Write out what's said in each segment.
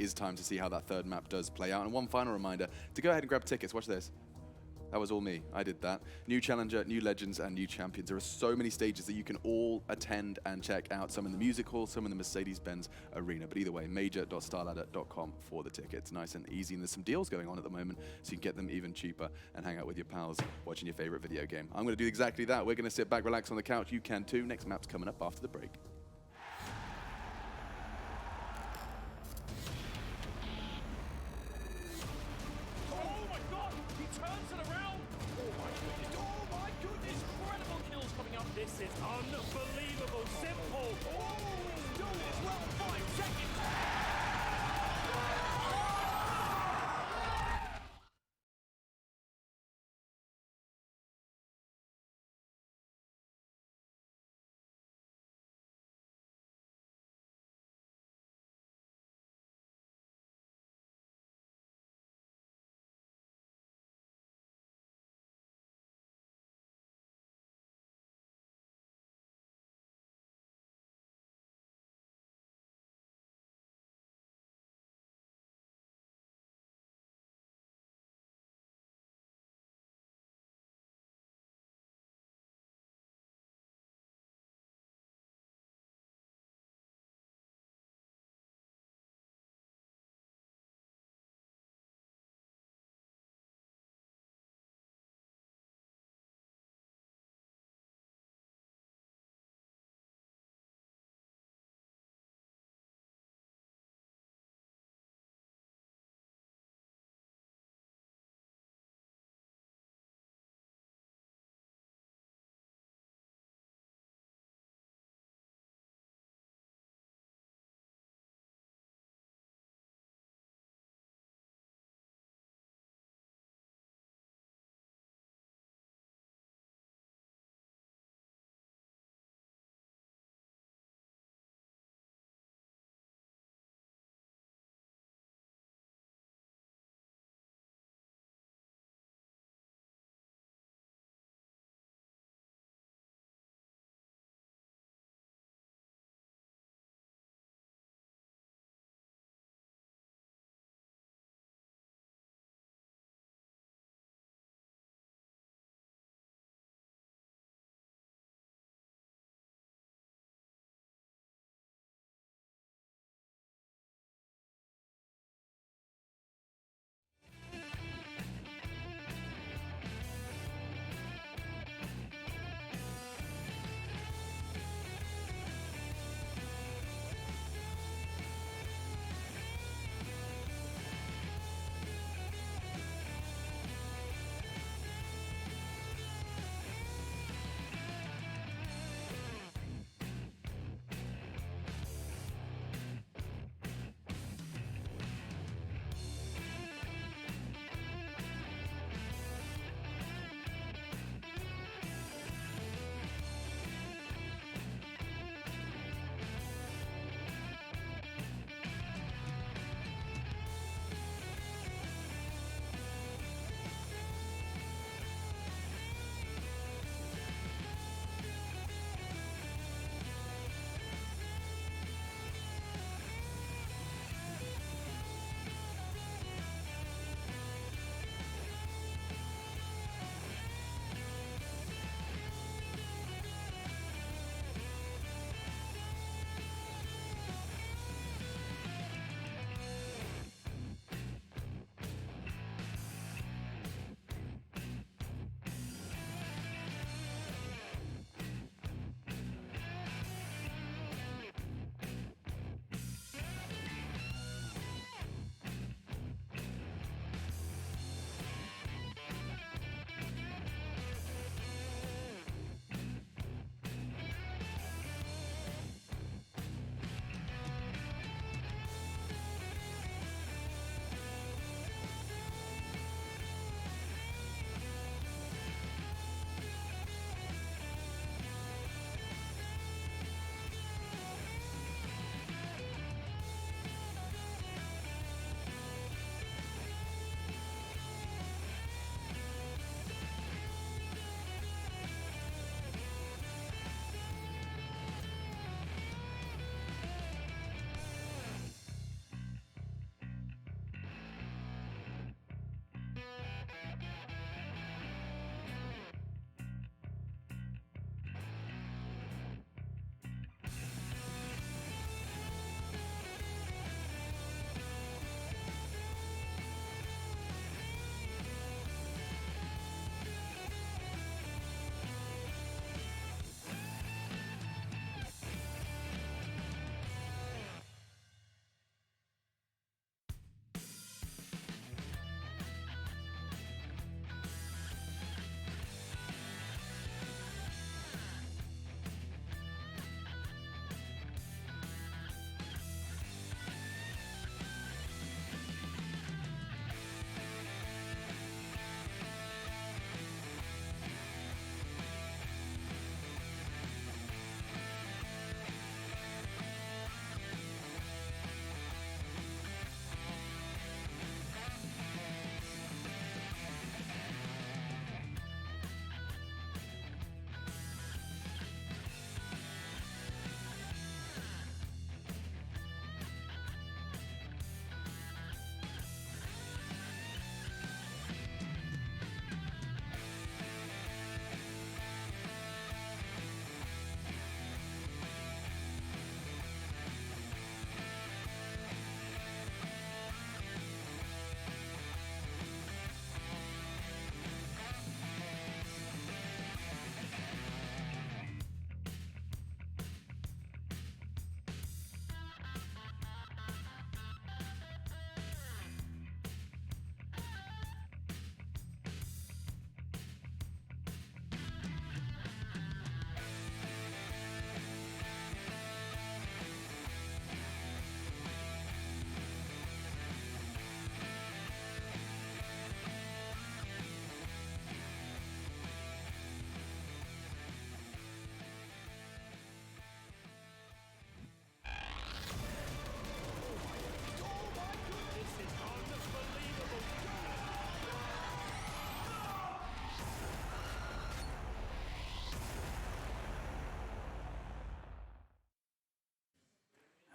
is time to see how that third map does play out. And one final reminder to go ahead and grab tickets. Watch this. That was all me. I did that. New Challenger, new Legends, and new Champions. There are so many stages that you can all attend and check out. Some in the Music Hall, some in the Mercedes-Benz Arena. But either way, major.starladder.com for the tickets. Nice and easy. And there's some deals going on at the moment, so you can get them even cheaper and hang out with your pals watching your favorite video game. I'm going to do exactly that. We're going to sit back, relax on the couch. You can too. Next map's coming up after the break. This is unbelievable simple. Oh, he's doing it well, 5 seconds.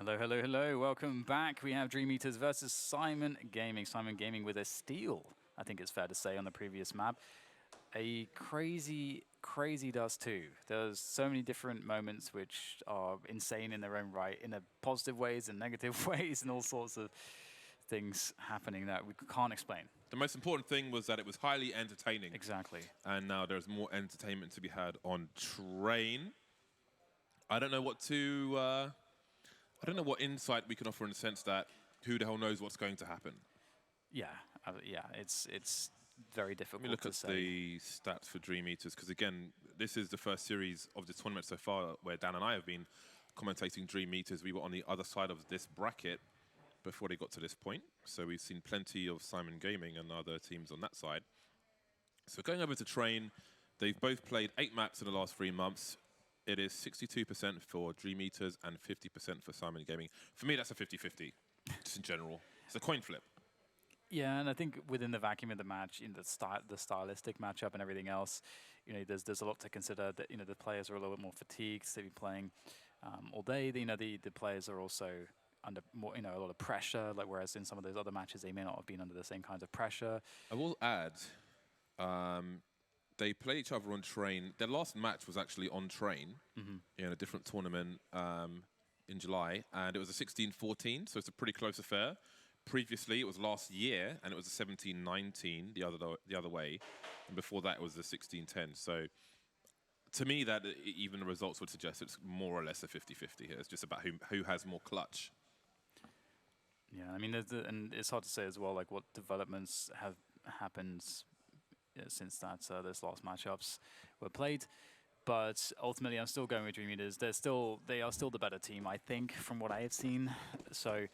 Hello, hello, hello. Welcome back. We have Dream Eaters versus Simon Gaming. Simon Gaming with a steal, I think it's fair to say, on the previous map. A crazy, crazy Dust 2. There's so many different moments which are insane in their own right, in a positive ways and negative ways, and all sorts of things happening that we can't explain. The most important thing was that it was highly entertaining. Exactly. And now there's more entertainment to be had on Train. I don't know what to... I don't know what insight we can offer in the sense that who the hell knows what's going to happen. Yeah, yeah, it's very difficult Let me look to at say. the stats for Dream Eaters, because again, this is the first series of this tournament so far where Dan and I have been commentating Dream Eaters. We were on the other side of this bracket before they got to this point, so we've seen plenty of Simon Gaming and other teams on that side. So going over to Train, they've both played 8 maps in the last 3 months. It is 62% for Dream Eaters and 50% for Simon Gaming. For me, that's a 50-50, just in general. It's a coin flip. Yeah, and I think within the vacuum of the match, in the stylistic matchup and everything else, you know, there's a lot to consider. That, you know, the players are a little bit more fatigued. They've been playing all day. You know, the players are also under more, you know, a lot of pressure. Like whereas in some of those other matches, they may not have been under the same kinds of pressure. I will add, they play each other on Train. Their last match was actually on Train in a different tournament in July, and it was a 16-14, so it's a pretty close affair. Previously, it was last year, and it was a 17-19 the other way, and before that, it was a 16-10. So, to me, that even the results would suggest it's more or less a 50-50 here. It's just about who has more clutch. Yeah, I mean, and it's hard to say as well, like what developments have happened since that those last matchups were played. But ultimately, I'm still going with Dream Eaters. They are still the better team, I think, from what I have seen. So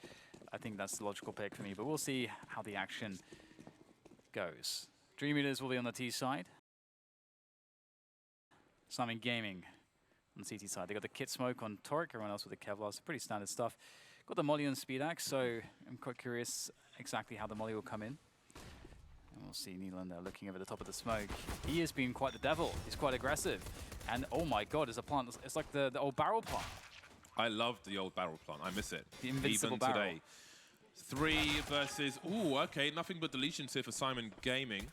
I think that's the logical pick for me. But we'll see how the action goes. Dream Eaters will be on the T side. Simon Gaming on the CT side. They got the Kit Smoke on Toric, everyone else with the Kevlar. So pretty standard stuff. Got the Molly on Speed Axe, so I'm quite curious exactly how the Molly will come in. And we'll see Nylander looking over the top of the smoke. He has been quite the devil. He's quite aggressive. And oh my god, there's a plant. It's like the old barrel plant. I love the old barrel plant. I miss it. The invincible even barrel. today. 3 versus... Ooh, okay. Nothing but deletions here for Simon Gaming.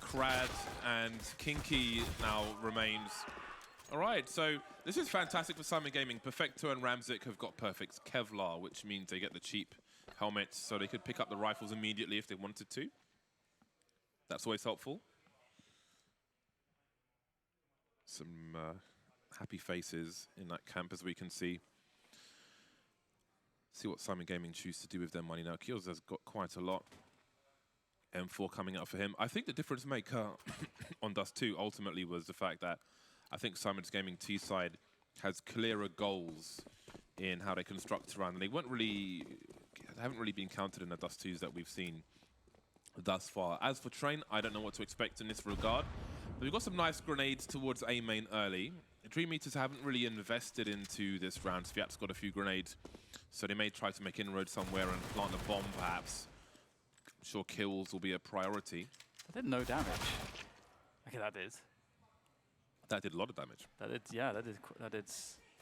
Crad and Kinky now remains. All right, so this is fantastic for Simon Gaming. Perfecto and Ramzik have got perfect Kevlar, which means they get the cheap helmets, so they could pick up the rifles immediately if they wanted to. That's always helpful. Some happy faces in that camp, as we can see. See what Simon Gaming choose to do with their money now. Keels has got quite a lot. M4 coming out for him. I think the difference maker on Dust 2 ultimately was the fact that I think Simon's Gaming T side has clearer goals in how they construct around, and they haven't really been counted in the Dust 2s that we've seen thus far. As for Train, I don't know what to expect in this regard. But we've got some nice grenades towards A main early. The Dream Eaters haven't really invested into this round. Sviat's got a few grenades, so they may try to make inroads somewhere and plant a bomb, perhaps. I'm sure kills will be a priority. That did no damage. Okay, that did. That did a lot of damage. That did, yeah, that did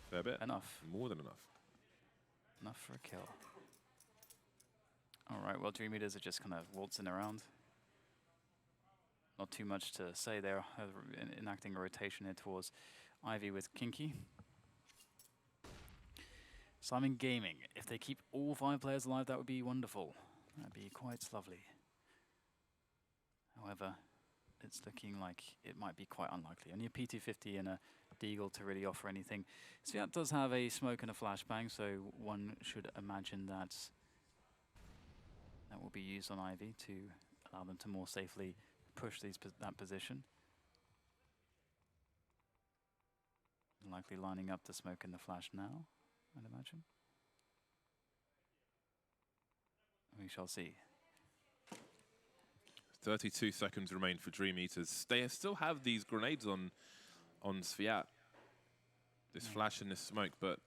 Fair bit. enough. More than enough. Enough for a kill. All right, well, Dream Eaters are just kind of waltzing around. Not too much to say there. Enacting a rotation here towards Ivy with Kinky. Simon Gaming. If they keep all 5 players alive, that would be wonderful. That'd be quite lovely. However, it's looking like it might be quite unlikely. Only a P250 and a Deagle to really offer anything. Sviat does have a smoke and a flashbang, so one should imagine that that will be used on Ivy to allow them to more safely push that position. Likely lining up the smoke and the flash now, I'd imagine. We shall see. 32 seconds remain for Dream Eaters. They still have these grenades on Sviat. This flash and this smoke, but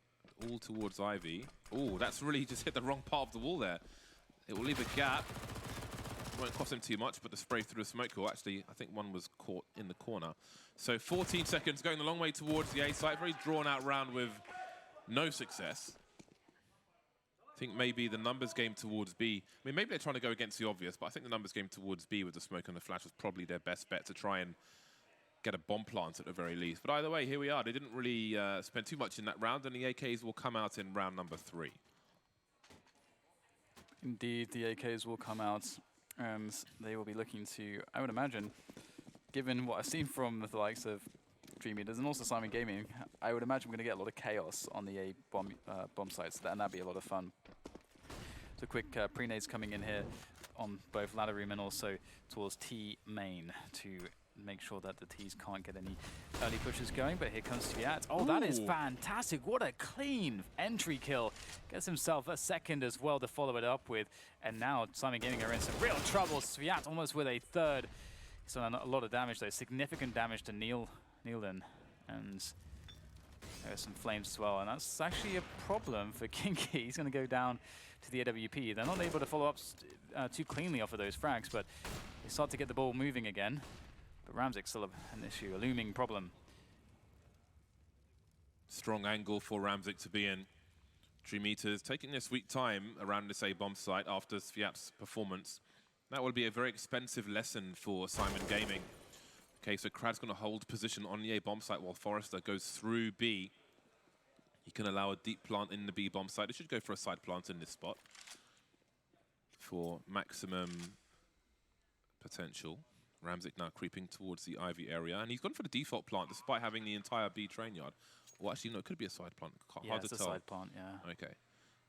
all towards Ivy. Oh, that's really just hit the wrong part of the wall there. It will leave a gap. Won't cost him too much, but the spray through the smoke hole, actually, I think one was caught in the corner. So 14 seconds, going a long way towards the A site. Very drawn out round with no success. think maybe the numbers game towards B, I mean, maybe they're trying to go against the obvious, but I think the numbers game towards B with the smoke and the flash was probably their best bet to try and get a bomb plant at the very least. But either way, here we are. They didn't really spend too much in that round, and the AKs will come out in round number 3. Indeed, the AKs will come out, and they will be looking to, I would imagine, given what I've seen from the likes of Dream Eaters and also Simon Gaming, I would imagine we're going to get a lot of chaos on the A bomb sites, and that'd be a lot of fun. So quick pre-nades coming in here on both ladder room and also towards T main to make sure that the T's can't get any early pushes going. But here comes Sviat. Oh, that is fantastic. What a clean entry kill. Gets himself a second as well to follow it up with. And now Simon Gaming are in some real trouble. Sviat almost with a third. He's done a lot of damage though. Significant damage to Nealon. And there's some flames as well. And that's actually a problem for Kinky. He's going to go down to the AWP. They're not able to follow up too cleanly off of those frags, but they start to get the ball moving again. But Ramzik still an issue, a looming problem. Strong angle for Ramzik to be in. Dream Eaters taking their sweet time around this A-bomb site after Sviat's performance. That will be a very expensive lesson for Simon Gaming. Okay, so Krad's going to hold position on the A-bomb site while Forrester goes through B. He can allow a deep plant in the B-bomb site. They should go for a side plant in this spot for maximum potential. Ramzik now creeping towards the Ivy area, and he's gone for the default plant despite having the entire B train yard. Well, actually, no, it could be a side plant. Yeah, hard it's to a tell. side plant, yeah. Okay,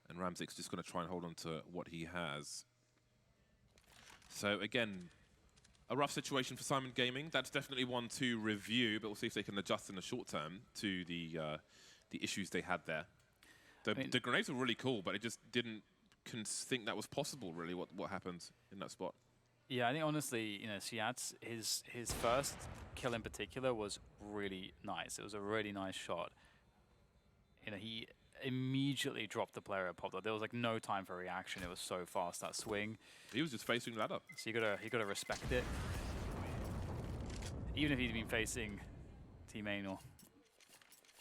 and Ramzik's just going to try and hold on to what he has. So again, a rough situation for Simon Gaming. That's definitely one to review, but we'll see if they can adjust in the short term to the issues they had there. The grenades were really cool, but it just didn't think that was possible, really, what happened in that spot. Yeah, I think honestly, you know, Sviat, his first kill in particular was really nice. It was a really nice shot. You know, he immediately dropped the player at pop. There was like no time for reaction. It was so fast, that swing. He was just facing ladder. So you gotta respect it. Even if he'd been facing T-main, or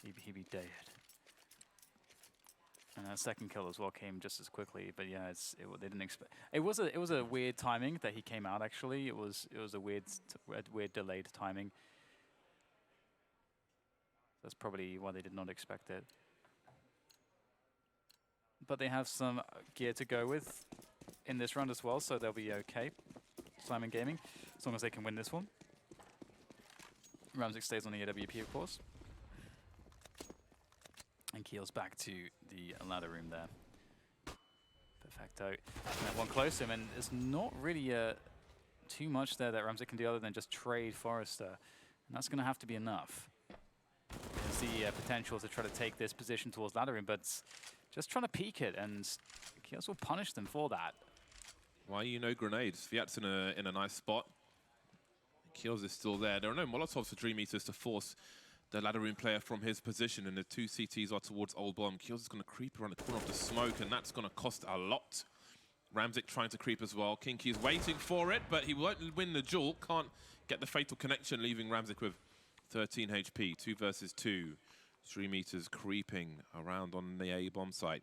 he'd be dead. And that second kill as well came just as quickly, but yeah, they didn't expect. It was a weird timing that he came out. Actually, it was a weird delayed timing. That's probably why they did not expect it. But they have some gear to go with in this round as well, so they'll be okay. Simon Gaming, as long as they can win this one. Ramzik stays on the AWP, of course. And Keel's back to the ladder room there. Perfecto. And that one close to him, and there's not really too much there that Ramzik can do other than just trade Forrester. And that's going to have to be enough. There's the potential to try to take this position towards ladder room, but just trying to peek it, and Keels will punish them for that. Why no grenades? Fiat's in a nice spot. Keels is still there. There are no Molotovs for Dream Eaters to force the ladder room player from his position, and the two CTs are towards Old Bomb. Keels is going to creep around the corner of the smoke, and that's going to cost a lot. Ramzik trying to creep as well. Kinky is waiting for it, but he won't win the duel. Can't get the fatal connection, leaving Ramzik with 13 HP. 2 versus 2. Dream Eaters creeping around on the A-bomb site.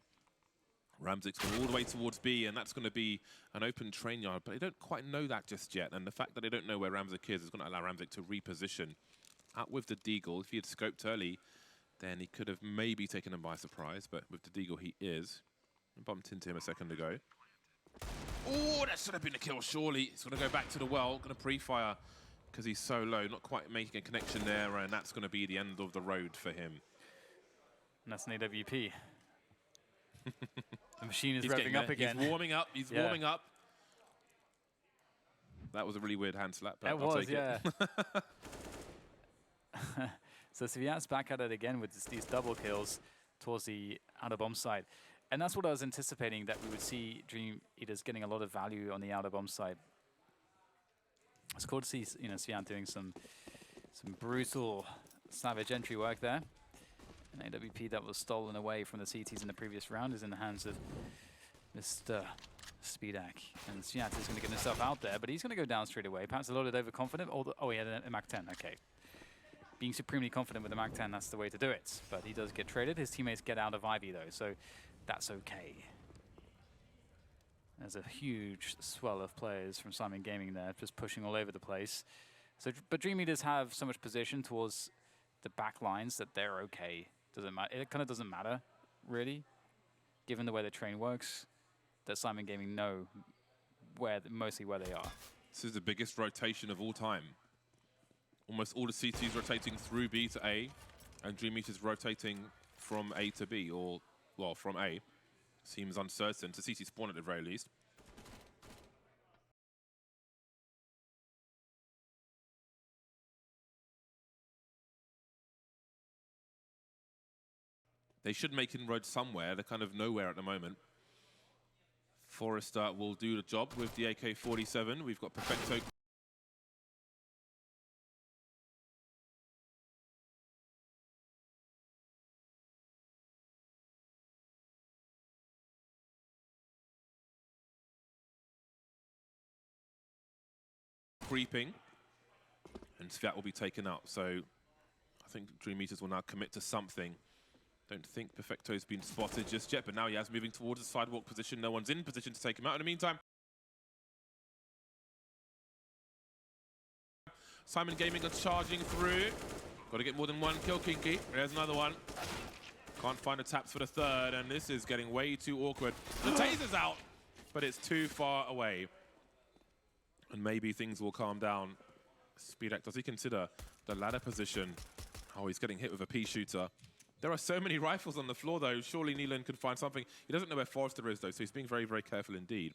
Ramzik's going all the way towards B, and that's going to be an open train yard, but they don't quite know that just yet. And the fact that they don't know where Ramzik is going to allow Ramzik to reposition. Out with the Deagle. If he had scoped early, then he could have maybe taken him by surprise, but with the Deagle he is. I bumped into him a second ago. Oh, that should have been a kill, surely. He's going to go back to the well, going to pre-fire because he's so low, not quite making a connection there, and that's going to be the end of the road for him. And that's an AWP. The machine is revving up again. He's warming up. He's warming up. That was a really weird hand slap, but I'll take it. So Sviat's back at it again with these double kills towards the outer bomb side. And that's what I was anticipating, that we would see Dream Eaters getting a lot of value on the outer bomb side. It's cool to see, you know, Sviat doing some brutal, savage entry work there. An AWP that was stolen away from the CTs in the previous round is in the hands of Mr. Speedak. And Sviat is going to get himself out there, but he's going to go down straight away. Perhaps a little bit overconfident. Oh, he had a Mach 10. Okay. Being supremely confident with the Mach 10, that's the way to do it. But he does get traded. His teammates get out of Ivy, though, so that's okay. There's a huge swell of players from Simon Gaming there, just pushing all over the place. So, but Dream Eaters have so much position towards the back lines that they're okay. Doesn't matter. It kind of doesn't matter, really, given the way the train works. That Simon Gaming know mostly where they are. This is the biggest rotation of all time. Almost all the CTs rotating through B to A, and Dream Eaters rotating from A to B, or, well, from A. Seems uncertain to CT spawn at the very least. They should make inroads somewhere. They're kind of nowhere at the moment. Forrester will do the job with the AK-47. We've got Perfecto. Creeping. And Sviat will be taken out. So I think Dream Eaters will now commit to something. Don't think Perfecto's been spotted just yet, but now he has moving towards the sidewalk position. No one's in position to take him out. In the meantime, Simon Gaming are charging through. Got to get more than one kill, Kinky. There's another one. Can't find the taps for the third, and this is getting way too awkward. The taser's out, but it's too far away. And maybe things will calm down. Speedak, does he consider the ladder position? Oh, he's getting hit with a pea shooter. There are so many rifles on the floor, though. Surely Neelan could find something. He doesn't know where Forrester is, though, so he's being very, very careful indeed.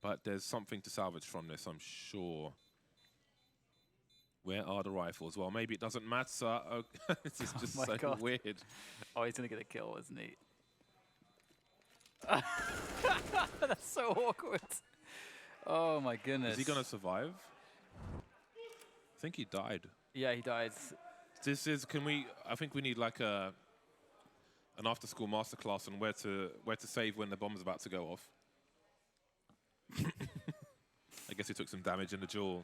But there's something to salvage from this, I'm sure. Where are the rifles? Well, maybe it doesn't matter. Oh, this is just so weird. Oh, he's going to get a kill, isn't he? That's so awkward. Oh, my goodness. Is he going to survive? I think he died. Yeah, he died. This is, I think we need like an after-school masterclass on where to save when the bomb's about to go off. I guess he took some damage in the jaw.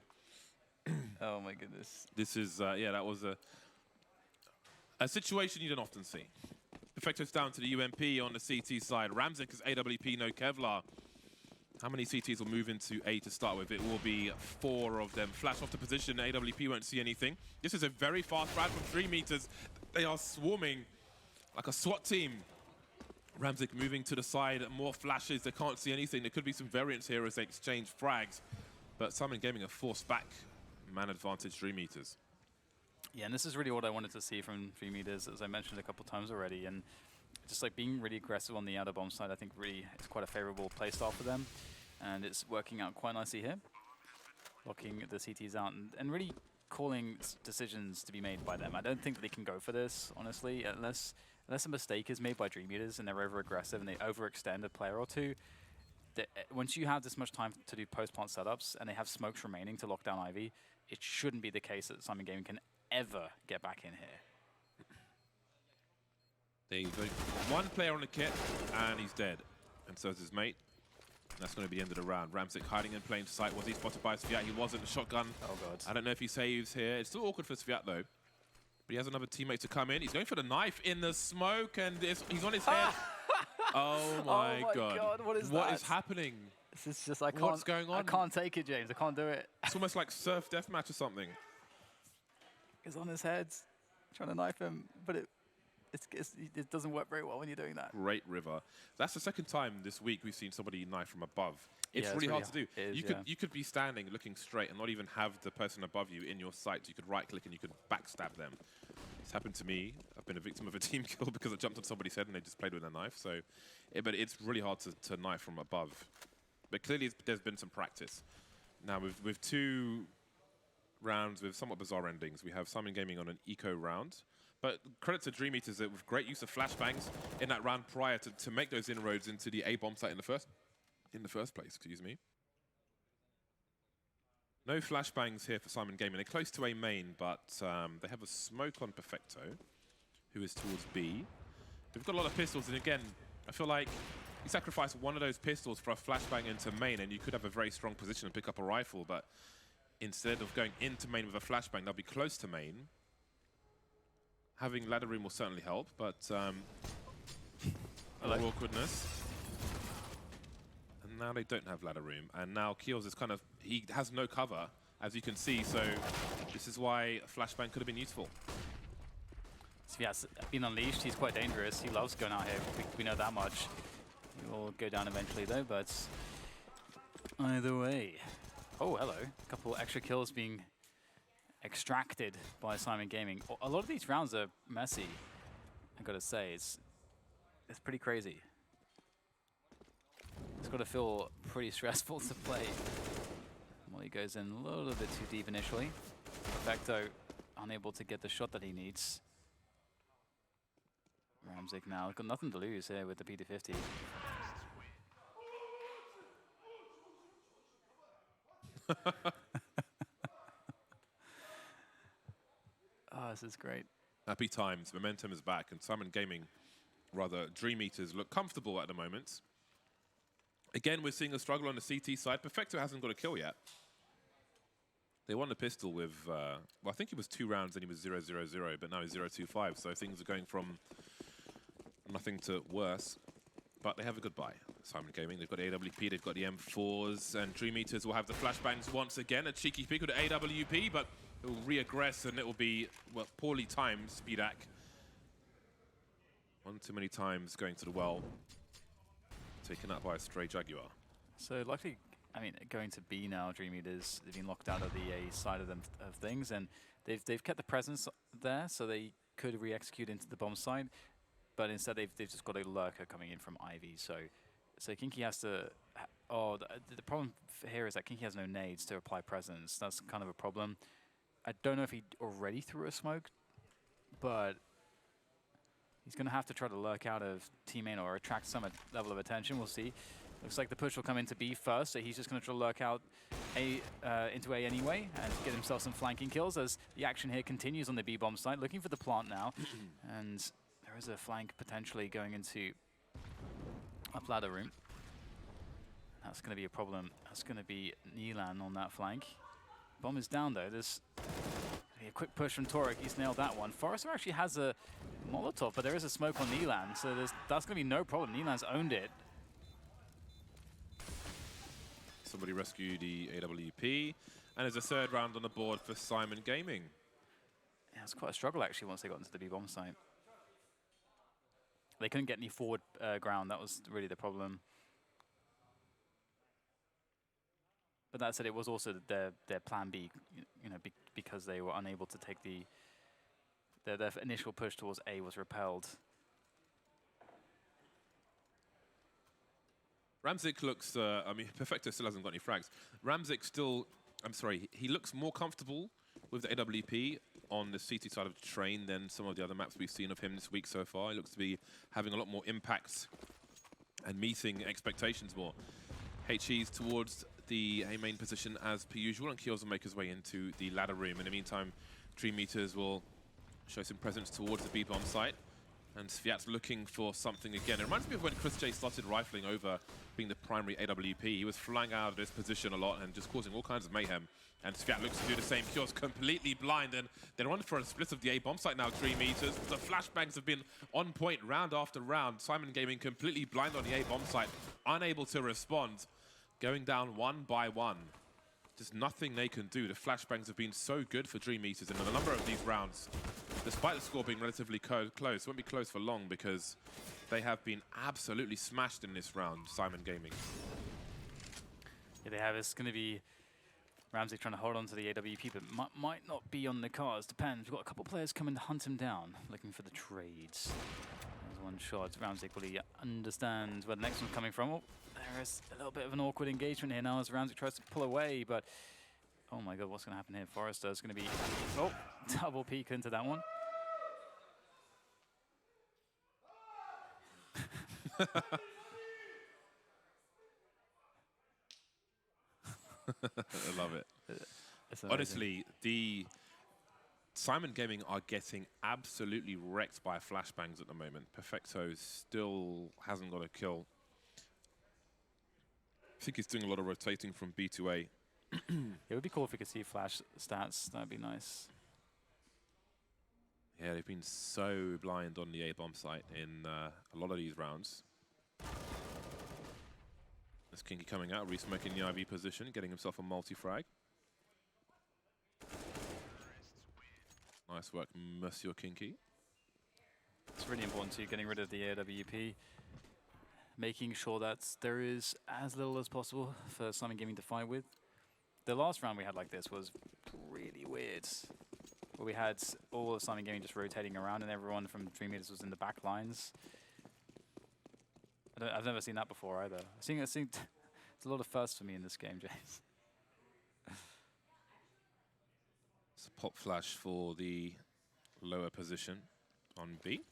Oh my goodness. This is, yeah, that was a situation you don't often see. Perfecto's down to the UMP on the CT side. Ramzik is AWP, no Kevlar. How many CTs will move into A to start with? It will be 4 of them. Flash off the position. AWP won't see anything. This is a very fast round from 3 meters. They are swarming like a SWAT team. Ramzik moving to the side. More flashes. They can't see anything. There could be some variance here as they exchange frags. But Simon Gaming are forced back. Man advantage 3 meters. Yeah, and this is really what I wanted to see from 3 meters, as I mentioned a couple times already. And just like being really aggressive on the outer bomb side, I think really it's quite a favorable playstyle for them. And it's working out quite nicely here. Locking the CTs out and really calling decisions to be made by them. I don't think that they can go for this, honestly, unless a mistake is made by Dream Eaters and they're over-aggressive and they overextend a player or two. Once you have this much time to do post-plant setups and they have smokes remaining to lock down Ivy, it shouldn't be the case that Simon Gaming can ever get back in here. There you go. One player on the kit, and he's dead. And so is his mate. And that's going to be the end of the round. Ramzik hiding in plain sight. Was he spotted by Sviat? He wasn't. The shotgun. Oh, God. I don't know if he saves here. It's still awkward for Sviat, though. But he has another teammate to come in. He's going for the knife in the smoke, and he's on his head. Oh, my God. What is that? What is happening? This is just, I can't. What's going on? I can't take it, James. I can't do it. It's almost like surf deathmatch or something. He's on his head, trying to knife him, but it doesn't work very well when you're doing that. Great river. That's the second time this week we've seen somebody knife from above. It's really hard to do. You could be standing looking straight and not even have the person above you in your sight. You could right click and you could backstab them. It's happened to me. I've been a victim of a team kill because I jumped on somebody's head and they just played with a knife. So, but it's really hard to knife from above. But clearly there's been some practice. Now with 2 rounds with somewhat bizarre endings, we have Simon Gaming on an eco round. But credit to Dream Eaters with great use of flashbangs in that round prior to make those inroads into the A bomb site in the first place. Excuse me. No flashbangs here for Simon Gaming. They're close to A main, but they have a smoke on Perfecto, who is towards B. They've got a lot of pistols, and again, I feel like you sacrifice one of those pistols for a flashbang into main, and you could have a very strong position and pick up a rifle. But instead of going into main with a flashbang, they'll be close to main. Having ladder room will certainly help, but awkwardness. Now they don't have ladder room, and now Keels is kind of, he has no cover, as you can see, so this is why a flashbang could have been useful. So yeah, being unleashed, he's quite dangerous. He loves going out here. We know that much. He will go down eventually though, but either way. Oh, hello. A couple extra kills being extracted by Simon Gaming. A lot of these rounds are messy, I gotta say. It's pretty crazy. It's got to feel pretty stressful to play. Well, he goes in a little bit too deep initially. Perfecto unable to get the shot that he needs. Ramzik now got nothing to lose here with the P250. Oh, this is great. Happy times. Momentum is back, and Simon Gaming, rather, Dream Eaters look comfortable at the moment. Again, we're seeing a struggle on the CT side. Perfecto hasn't got a kill yet. They won the pistol with, well, I think it was 2 rounds and he was 0-0-0, but now he's 0-2-5. So things are going from nothing to worse. But they have a good buy. Simon Gaming, they've got AWP, they've got the M4s, and Dream Eaters will have the flashbangs once again. A cheeky pick with the AWP, but it will re-aggress and it will be, well, poorly timed Speedak. One too many times going to the well. Taken out by a stray Jaguar. So likely, I mean, going to B now, Dream Eaters, they've been locked out of the A side of things, and they've kept the presence there, so they could re-execute into the bomb side, but instead they've just got a lurker coming in from Ivy, so Kinky has to, the problem here is that Kinky has no nades to apply presence. That's kind of a problem. I don't know if he already threw a smoke, but he's going to have to try to lurk out of teammate or attract some level of attention. We'll see. Looks like the push will come into B first, so he's just going to try to lurk out into A anyway and get himself some flanking kills as the action here continues on the B bomb site. Looking for the plant now, and there is a flank potentially going into up ladder room. That's going to be a problem. That's going to be Nilan on that flank. Bomb is down though. There's a quick push from Torek. He's nailed that one. Forrester actually has a Molotov, but there is a smoke on Nilan, so that's going to be no problem. Nilan's owned it. Somebody rescued the AWP, and there's a third round on the board for Simon Gaming. Yeah, it's quite a struggle actually once they got into the B bomb site. They couldn't get any forward ground. That was really the problem. But that said, it was also their plan B, you know, because they were unable to take their initial push towards A was repelled. Ramzik looks, I mean, Perfecto still hasn't got any frags. Ramzik still, I'm sorry, he looks more comfortable with the AWP on the CT side of the train than some of the other maps we've seen of him this week so far. He looks to be having a lot more impacts and meeting expectations more. HE's towards the A main position as per usual, and Keels will make his way into the ladder room. In the meantime, Dream Eaters will show some presence towards the B bomb site. And Sviat's looking for something again. It reminds me of when Chris J started rifling over being the primary AWP. He was flying out of this position a lot and just causing all kinds of mayhem. And Sviat looks to do the same. Keels completely blind, and they're on for a split of the A bomb site now, Dream Eaters. The flashbangs have been on point round after round. Simon Gaming completely blind on the A bomb site, unable to respond. Going down one by one. Just nothing they can do. The flashbangs have been so good for Dream Eaters in a number of these rounds. Despite the score being relatively close, it won't be close for long because they have been absolutely smashed in this round, Simon Gaming. Yeah, they have. It's going to be Ramsey trying to hold on to the AWP, but might not be on the cards. Depends. We've got a couple players coming to hunt him down, looking for the trades. There's one shot. Ramsey equally understands where the next one's coming from. Oh, there is a little bit of an awkward engagement here now as Ramsey tries to pull away, but oh my god, what's going to happen here? Forrester is going to be, oh, double peek into that one. I love it. Honestly, the Simon Gaming are getting absolutely wrecked by flashbangs at the moment. Perfecto still hasn't got a kill. I think he's doing a lot of rotating from B to A. It would be cool if we could see flash stats. That would be nice. Yeah, they've been so blind on the A bomb site in a lot of these rounds. That's Kinky coming out, resmoking the IV position, getting himself a multi-frag. Nice work, Monsieur Kinky. It's really important too, getting rid of the AWP, making sure that there is as little as possible for Simon Gaming to fight with. The last round we had like this was really weird, where we had all of Simon Gaming just rotating around and everyone from Dream Eaters was in the back lines. I've never seen that before either. I've seen it's a lot of firsts for me in this game, James. It's a pop flash for the lower position on B,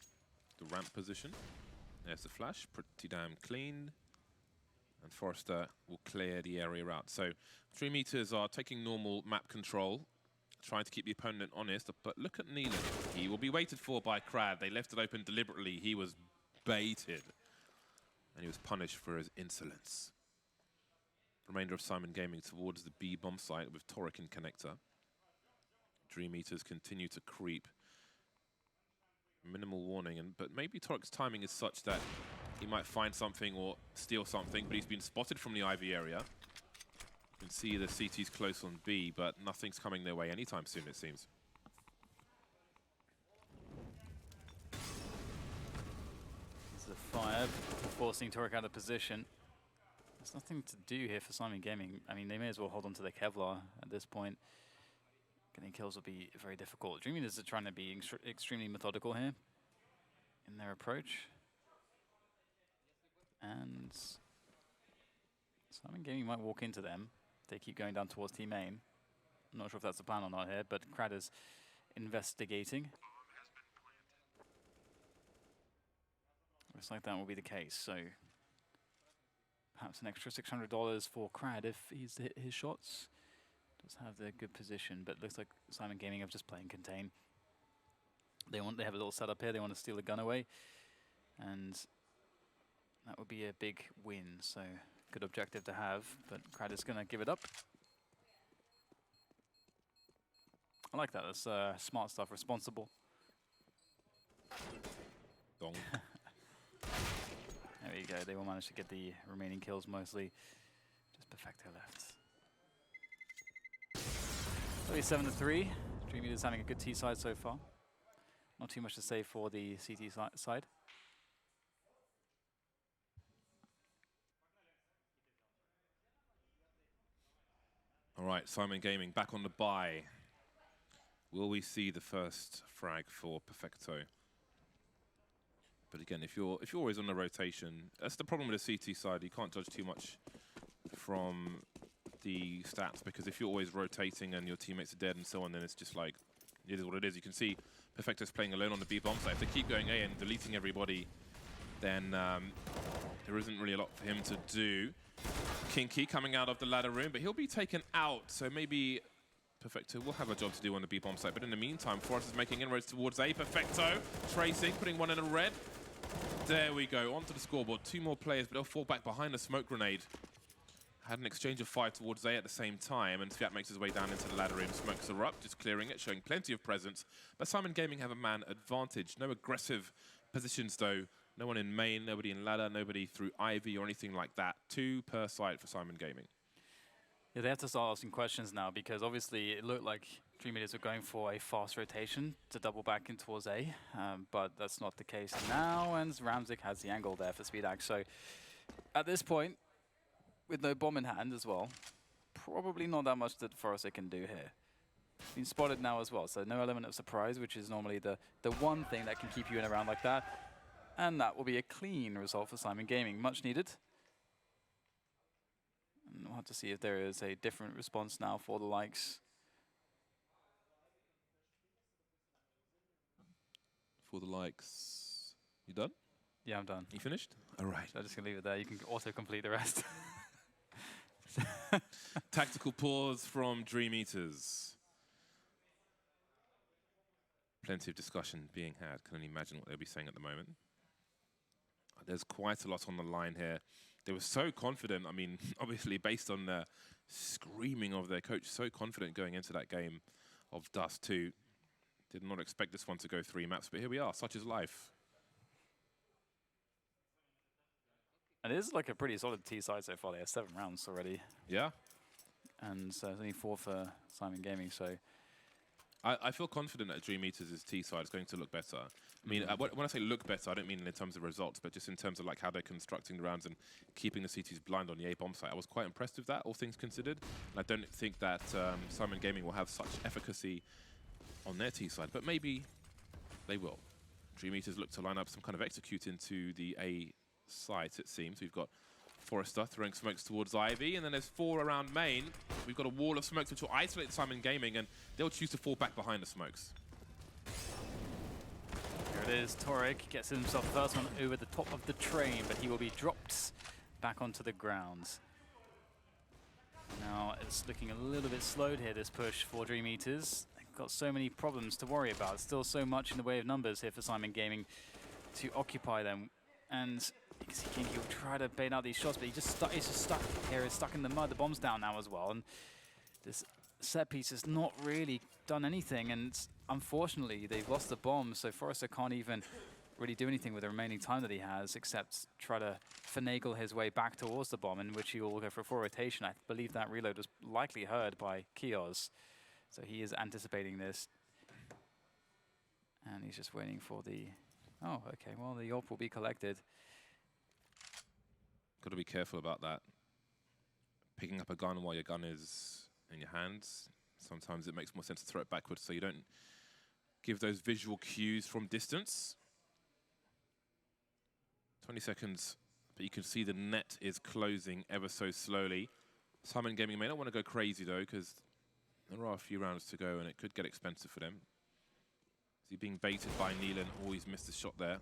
the ramp position. There's the flash, pretty damn clean. And Forrester will clear the area out. So 3 meters are taking normal map control, trying to keep the opponent honest. But look at Neelan. He will be waited for by Crad. They left it open deliberately. He was baited. And he was punished for his insolence. Remainder of Simon Gaming towards the B bomb site with Toric in connector. Dream Eaters continue to creep. Minimal warning, but maybe Toric's timing is such that he might find something or steal something, but he's been spotted from the IV area. You can see the CT's close on B, but nothing's coming their way anytime soon, it seems. There's the fire, forcing Toric out of position. There's nothing to do here for Simon Gaming. I mean, they may as well hold on to their Kevlar at this point. Getting kills will be very difficult. Dream Eaters are trying to be extremely methodical here in their approach. And Simon Gaming might walk into them. They keep going down towards Team Main. I'm not sure if that's the plan or not here, but Crad is investigating. Looks like that will be the case. So perhaps an extra $600 for Crad if he's hit his shots. Does have the good position, but looks like Simon Gaming are just playing contain. They have a little setup here. They want to steal the gun away, and that would be a big win. So good objective to have, but Crad is going to give it up. I like that. That's smart stuff, responsible. Dong. There we go. They will manage to get the remaining kills mostly. Just Perfecto left. 37-3. Dream Eaters having a good T side so far. Not too much to say for the CT side. All right, Simon Gaming back on the buy. Will we see the first frag for Perfecto? But again, if you're always on the rotation, that's the problem with the CT side. You can't judge too much from the stats, because if you're always rotating and your teammates are dead and so on, then it's just like, it is what it is. You can see Perfecto's playing alone on the B bomb site. If they keep going A and deleting everybody, then there isn't really a lot for him to do. Kinky coming out of the ladder room, but he'll be taken out, so maybe Perfecto will have a job to do on the B bomb site. But in the meantime, Forrest is making inroads towards A. Perfecto tracing, putting one in a red. There we go, onto the scoreboard. 2 more players, but they'll fall back behind a smoke grenade. Had an exchange of fire towards A at the same time, and Fiat makes his way down into the ladder room. Smokes are up, just clearing it, showing plenty of presence. But Simon Gaming have a man advantage. No aggressive positions, though. No one in main, nobody in ladder, nobody through Ivy or anything like that. 2 per side for Simon Gaming. Yeah, they have to start asking questions now, because obviously it looked like Dream Eaters were going for a fast rotation to double back in towards A, but that's not the case now, and Ramzik has the angle there for SpeedAxe. So at this point, with no bomb in hand as well, probably not that much that Forrester can do here. Been spotted now as well, so no element of surprise, which is normally the one thing that can keep you in a round like that. And that will be a clean result for Simon Gaming, much needed. And we'll have to see if there is a different response now for the likes. For the likes. You done? Yeah, I'm done. You finished? All right. So I'm just going to leave it there. You can auto-complete the rest. Tactical pause from Dream Eaters. Plenty of discussion being had. Can only imagine what they'll be saying at the moment. There's quite a lot on the line here. They were so confident. I mean, obviously based on the screaming of their coach, so confident going into that game of Dust 2. Did not expect this one to go 3 maps, but here we are. Such is life. And it is like a pretty solid T side so far. They have 7 rounds already. Yeah. And so it's only 4 for Simon Gaming, so... I feel confident that Dream Eaters' T side is going to look better. I mean, when I say look better, I don't mean in terms of results, but just in terms of like how they're constructing the rounds and keeping the CTs blind on the A bomb site. I was quite impressed with that, all things considered. And I don't think that Simon Gaming will have such efficacy on their T side, but maybe they will. Dream Eaters look to line up some kind of execute into the A site, it seems. We've got Forrester throwing smokes towards Ivy, and then there's 4 around main. We've got a wall of smokes which will isolate Simon Gaming, and they'll choose to fall back behind the smokes. Here it is. Toric gets himself the first one over the top of the train, but he will be dropped back onto the ground. Now it's looking a little bit slowed here, this push for Dream Eaters. They've got so many problems to worry about. Still so much in the way of numbers here for Simon Gaming to occupy them. And he'll try to bait out these shots, but he's just stuck here. He's stuck in the mud. The bomb's down now as well. And this set piece has not really done anything. And unfortunately, they've lost the bomb, so Forrester can't even really do anything with the remaining time that he has, except try to finagle his way back towards the bomb, in which he will go for a full rotation. I believe that reload was likely heard by Kios, so he is anticipating this. And he's just waiting for the... Oh, okay, well, the AWP will be collected. Got to be careful about that. Picking up a gun while your gun is in your hands. Sometimes it makes more sense to throw it backwards so you don't give those visual cues from distance. 20 seconds, but you can see the net is closing ever so slowly. Simon Gaming may not want to go crazy though, because there are a few rounds to go and it could get expensive for them. Is he being baited by Neelan? Oh, he's missed a shot there.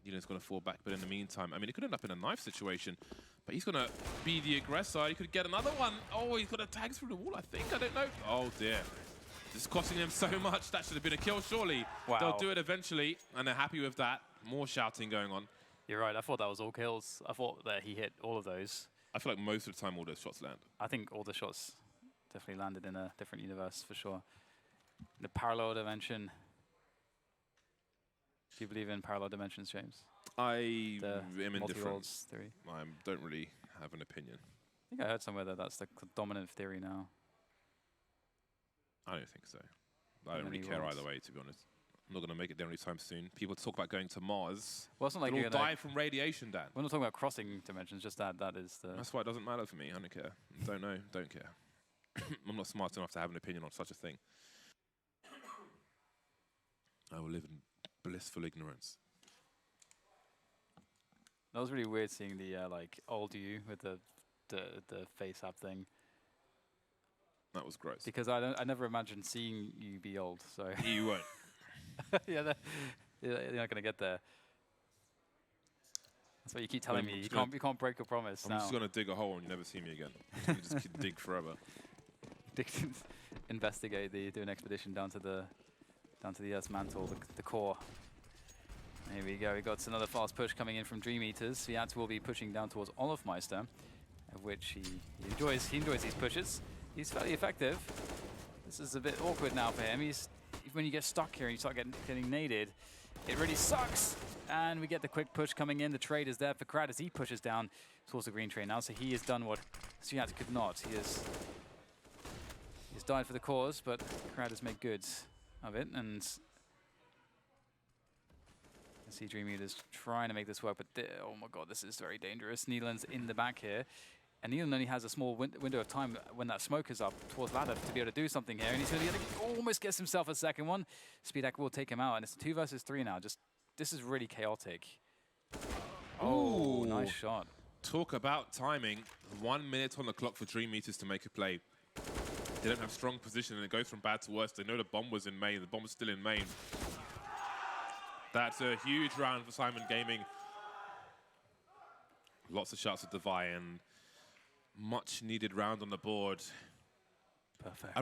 Neelan's going to fall back, but in the meantime, I mean, it could end up in a knife situation, but he's going to be the aggressor. He could get another one. Oh, he's got a tag through the wall, I think. I don't know. Oh, dear. This is costing them so much. That should have been a kill, surely. Wow. They'll do it eventually, and they're happy with that. More shouting going on. You're right. I thought that was all kills. I thought that he hit all of those. I feel like most of the time all those shots land. I think all the shots definitely landed in a different universe, for sure. The parallel dimension. Do you believe in parallel dimensions, James? I am indifferent. Multi-worlds theory. I don't really have an opinion. I think I heard somewhere that that's the dominant theory now. I don't think so. I don't really care either way, to be honest. I'm not going to make it there anytime soon. People talk about going to Mars. Well, it's not like they'll you're all die from radiation, Dan. We're not talking about crossing dimensions, just that is the... That's why it doesn't matter for me. I don't care. Don't know. Don't care. I'm not smart enough to have an opinion on such a thing. I will live in blissful ignorance. That was really weird seeing the like old you with the face app thing. That was gross. Because I never imagined seeing you be old. So You won't. yeah, you're not gonna get there. That's what you keep telling me. You can't break your promise. I'm just gonna dig a hole and you never see me again. You just keep dig forever. Investigate. Do an expedition down to the Earth's mantle, the core. Here we go. We got another fast push coming in from Dream Eaters. Fiat will be pushing down towards Olofmeister, of which he enjoys. He enjoys these pushes. He's fairly effective. This is a bit awkward now for him. When you get stuck here and you start getting naded, it really sucks. And we get the quick push coming in. The trade is there for Krad as he pushes down towards the green train now. So he has done what Fiat could not. He's died for the cause, but Krad has made good of it. And I see Dream Eaters trying to make this work, but oh my god, this is very dangerous. Neelan's in the back here. And Neelan only has a small window of time when that smoke is up towards ladder to be able to do something here. And he's going to almost gets himself a second one. Speedak will take him out, and it's 2 versus 3 now. This is really chaotic. Oh, nice shot. Talk about timing. 1 minute on the clock for Dream Eaters to make a play. They don't have strong position, and it goes from bad to worse. They know the bomb was in main. The bomb was still in main. That's a huge round for Simon Gaming. Lots of shots at Devi and much needed round on the board. Perfect.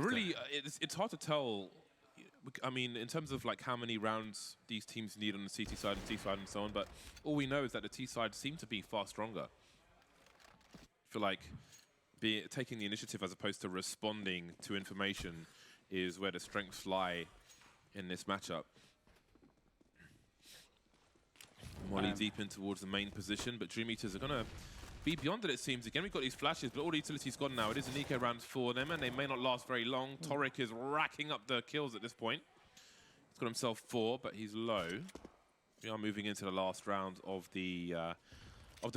It's hard to tell. I mean, in terms of like how many rounds these teams need on the CT side and T side and so on, but all we know is that the T side seem to be far stronger. I feel like taking the initiative as opposed to responding to information is where the strengths lie in this matchup. Molly deep in towards the main position, but Dream Eaters are going to be beyond it, it seems. Again, we've got these flashes, but all the utility's gone now. It is an eco round for them, and they may not last very long. Toric is racking up the kills at this point. He's got himself 4, but he's low. We are moving into the last round of the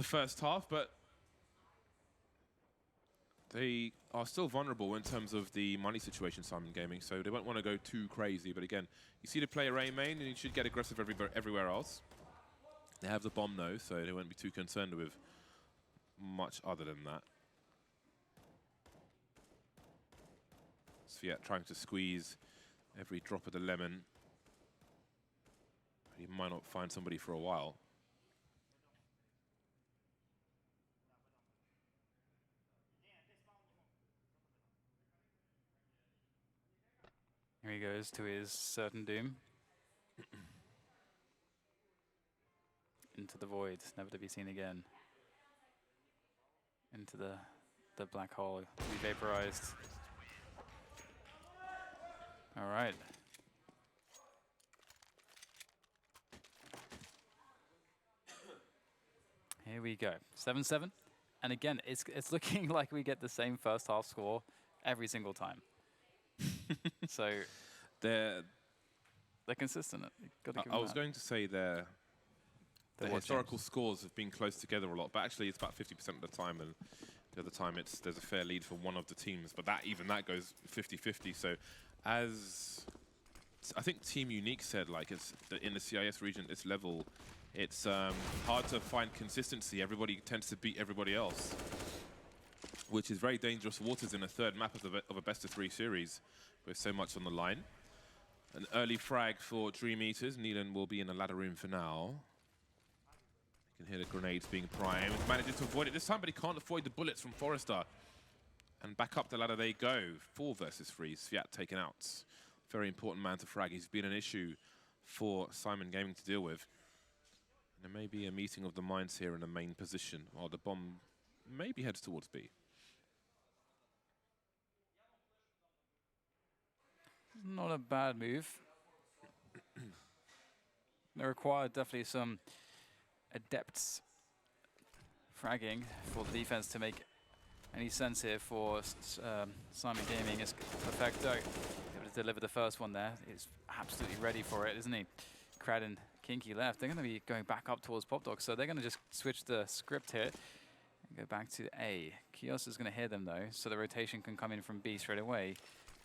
first half, but they are still vulnerable in terms of the money situation, Simon Gaming, so they won't want to go too crazy. But again, you see the player A main, and he should get aggressive everywhere else. They have the bomb, though, so they won't be too concerned with much other than that. Sviat trying to squeeze every drop of the lemon. He might not find somebody for a while. Here he goes to his certain doom. Into the void, never to be seen again. Into the black hole, be vaporized. All right. Here we go, 7-7. And again, it's looking like we get the same first half score every single time. So They're consistent. I was going to say the historical scores have been close together a lot, but actually it's about 50% of the time, and the other time there's a fair lead for one of the teams, but even that goes 50-50. So as I think Team Unique said, like in the CIS region at this level, it's hard to find consistency. Everybody tends to beat everybody else, which is very dangerous waters in a third map of a best-of-3 series with so much on the line. An early frag for Dream Eaters. Neelan will be in the ladder room for now. You can hear the grenades being primed. Manages to avoid it this time, but he can't avoid the bullets from Forrester. And back up the ladder they go. 4 versus 3. Sviat taken out. Very important man to frag. He's been an issue for Simon Gaming to deal with. And there may be a meeting of the minds here in the main position, while the bomb maybe heads towards B. Not a bad move. They require definitely some adept fragging for the defense to make any sense here for Simon Gaming. Is perfecto. Able to deliver the first one there. He's absolutely ready for it, isn't he? Crad and Kinky left. They're going to be going back up towards Pop Dog, so they're going to just switch the script here and go back to A. Kios is going to hear them though, so the rotation can come in from B straight away.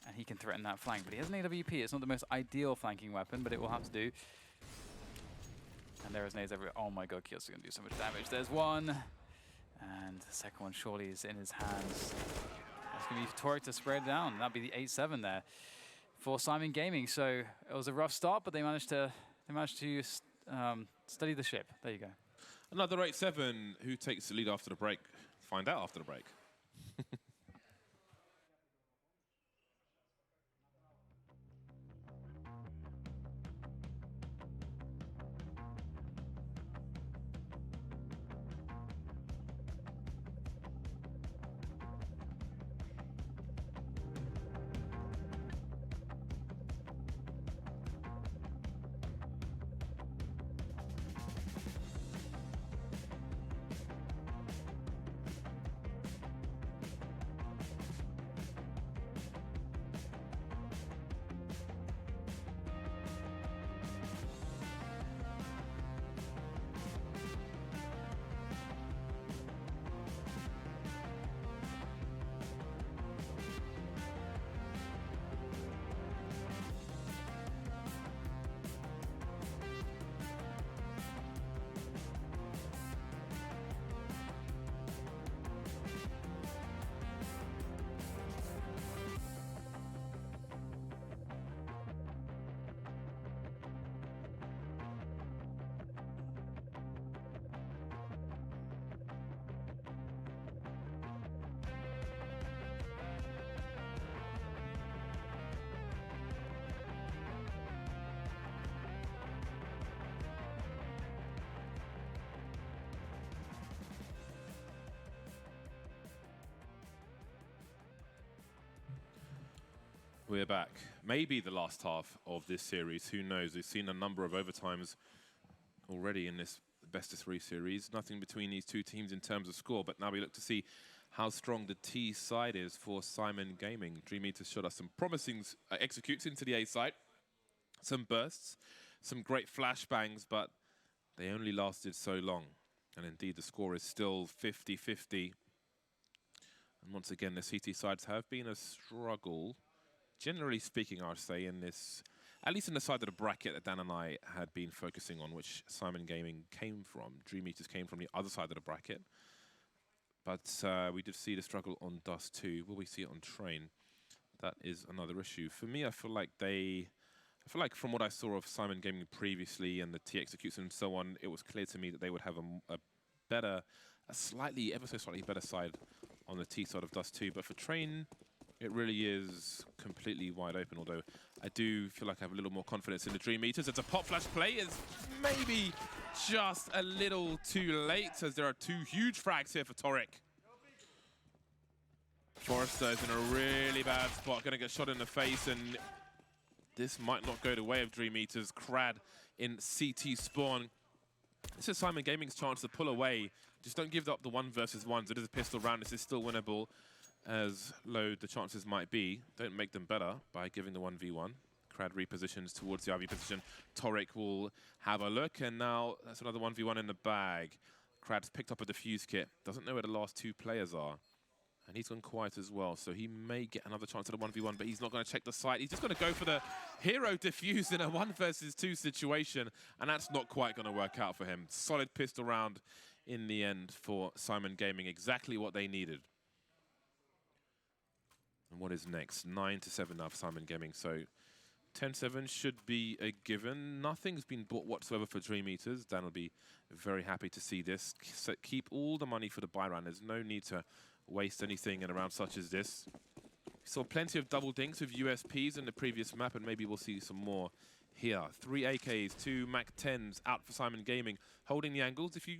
And he can threaten that flank, but he has an AWP. It's not the most ideal flanking weapon, but it will have to do. And there is nades everywhere. Oh my god, Kios is going to do so much damage. There's one. And the second one surely is in his hands. That's going to be Toric to spread down. That'd be the 8-7 there for Simon Gaming. So it was a rough start, but they managed to steady the ship. There you go. Another 8-7. Who takes the lead after the break? Find out after the break. We're back. Maybe the last half of this series, who knows? We've seen a number of overtimes already in this best-of-3 series. Nothing between these two teams in terms of score, but now we look to see how strong the T side is for Simon Gaming. Dream Eaters showed us some promising executes into the A side, some bursts, some great flashbangs, but they only lasted so long. And indeed, the score is still 50-50. And once again, the CT sides have been a struggle, generally speaking, I would say, in this, at least in the side of the bracket that Dan and I had been focusing on, which Simon Gaming came from. Dream Eaters came from the other side of the bracket. But we did see the struggle on Dust 2. Will we see it on Train? That is another issue. For me, I feel like from what I saw of Simon Gaming previously and the T executes and so on, it was clear to me that they would have a slightly, ever so slightly better side on the T side of Dust 2. But for Train, it really is completely wide open, although I do feel like I have a little more confidence in the Dream Eaters. It's a pop flash play. It's maybe just a little too late, as there are two huge frags here for Toric. Forrester is in a really bad spot, going to get shot in the face, and this might not go the way of Dream Eaters. Crad in CT spawn. This is Simon Gaming's chance to pull away. Just don't give up the 1 versus 1s. It is a pistol round. This is still winnable, as low the chances might be. Don't make them better by giving the 1v1. Crad repositions towards the IV position. Toric will have a look, and now that's another 1v1 in the bag. Crad's picked up a defuse kit. Doesn't know where the last two players are. And he's gone quiet as well, so he may get another chance at a 1v1, but he's not going to check the site. He's just going to go for the hero defuse in a 1 versus 2 situation, and that's not quite going to work out for him. Solid pistol round in the end for Simon Gaming, exactly what they needed. And what is next? 9-7 now for Simon Gaming, so 10-7 should be a given. Nothing's been bought whatsoever for Dream Eaters. Dan will be very happy to see this. Keep all the money for the buy round. There's no need to waste anything in a round such as this. We saw plenty of double dinks with USPs in the previous map, and maybe we'll see some more here. 3 AKs, 2 MAC-10s out for Simon Gaming, holding the angles. If you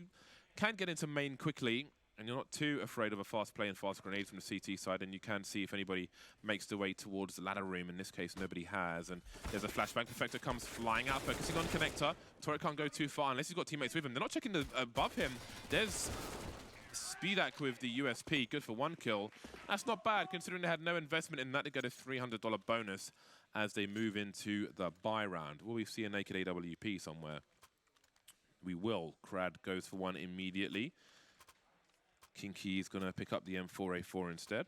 can get into main quickly, and you're not too afraid of a fast play and fast grenade from the CT side, and you can see if anybody makes their way towards the ladder room. In this case, nobody has. And there's a flashbang. Perfector comes flying out, focusing on connector. Toric can't go too far unless he's got teammates with him. They're not checking above him. There's Speedak with the USP, good for 1 kill. That's not bad, considering they had no investment in that to get a $300 bonus as they move into the buy round. Will we see a naked AWP somewhere? We will. Crad goes for 1 immediately. Kinky is going to pick up the M4A4 instead.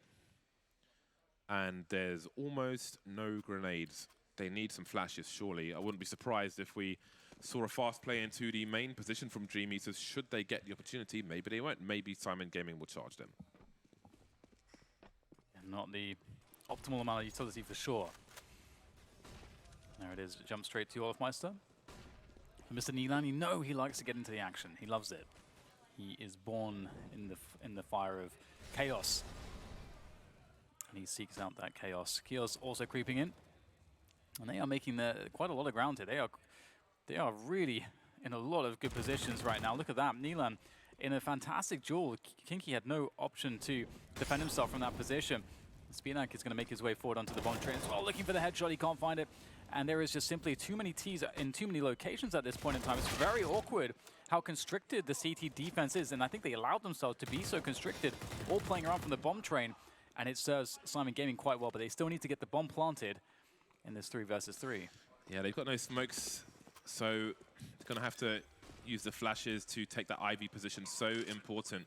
And there's almost no grenades. They need some flashes, surely. I wouldn't be surprised if we saw a fast play into the main position from Dream Eaters. Should they get the opportunity? Maybe they won't. Maybe Simon Gaming will charge them. Not the optimal amount of utility for sure. There it is. Jump straight to Olafmeister. Mr. Nilan, you know he likes to get into the action. He loves it. He is born in the fire of chaos. And he seeks out that chaos. Kios also creeping in. And they are making quite a lot of ground here. They are really in a lot of good positions right now. Look at that. Nilan in a fantastic duel. Kinky had no option to defend himself from that position. Spinac is going to make his way forward onto the bomb train as well, looking for the headshot. He can't find it. And there is just simply too many Ts in too many locations at this point in time. It's very awkward how constricted the CT defense is. And I think they allowed themselves to be so constricted, all playing around from the bomb train. And it serves Simon Gaming quite well, but they still need to get the bomb planted in this 3 versus 3. Yeah, they've got no smokes, so they're going to have to use the flashes to take that IV position. So important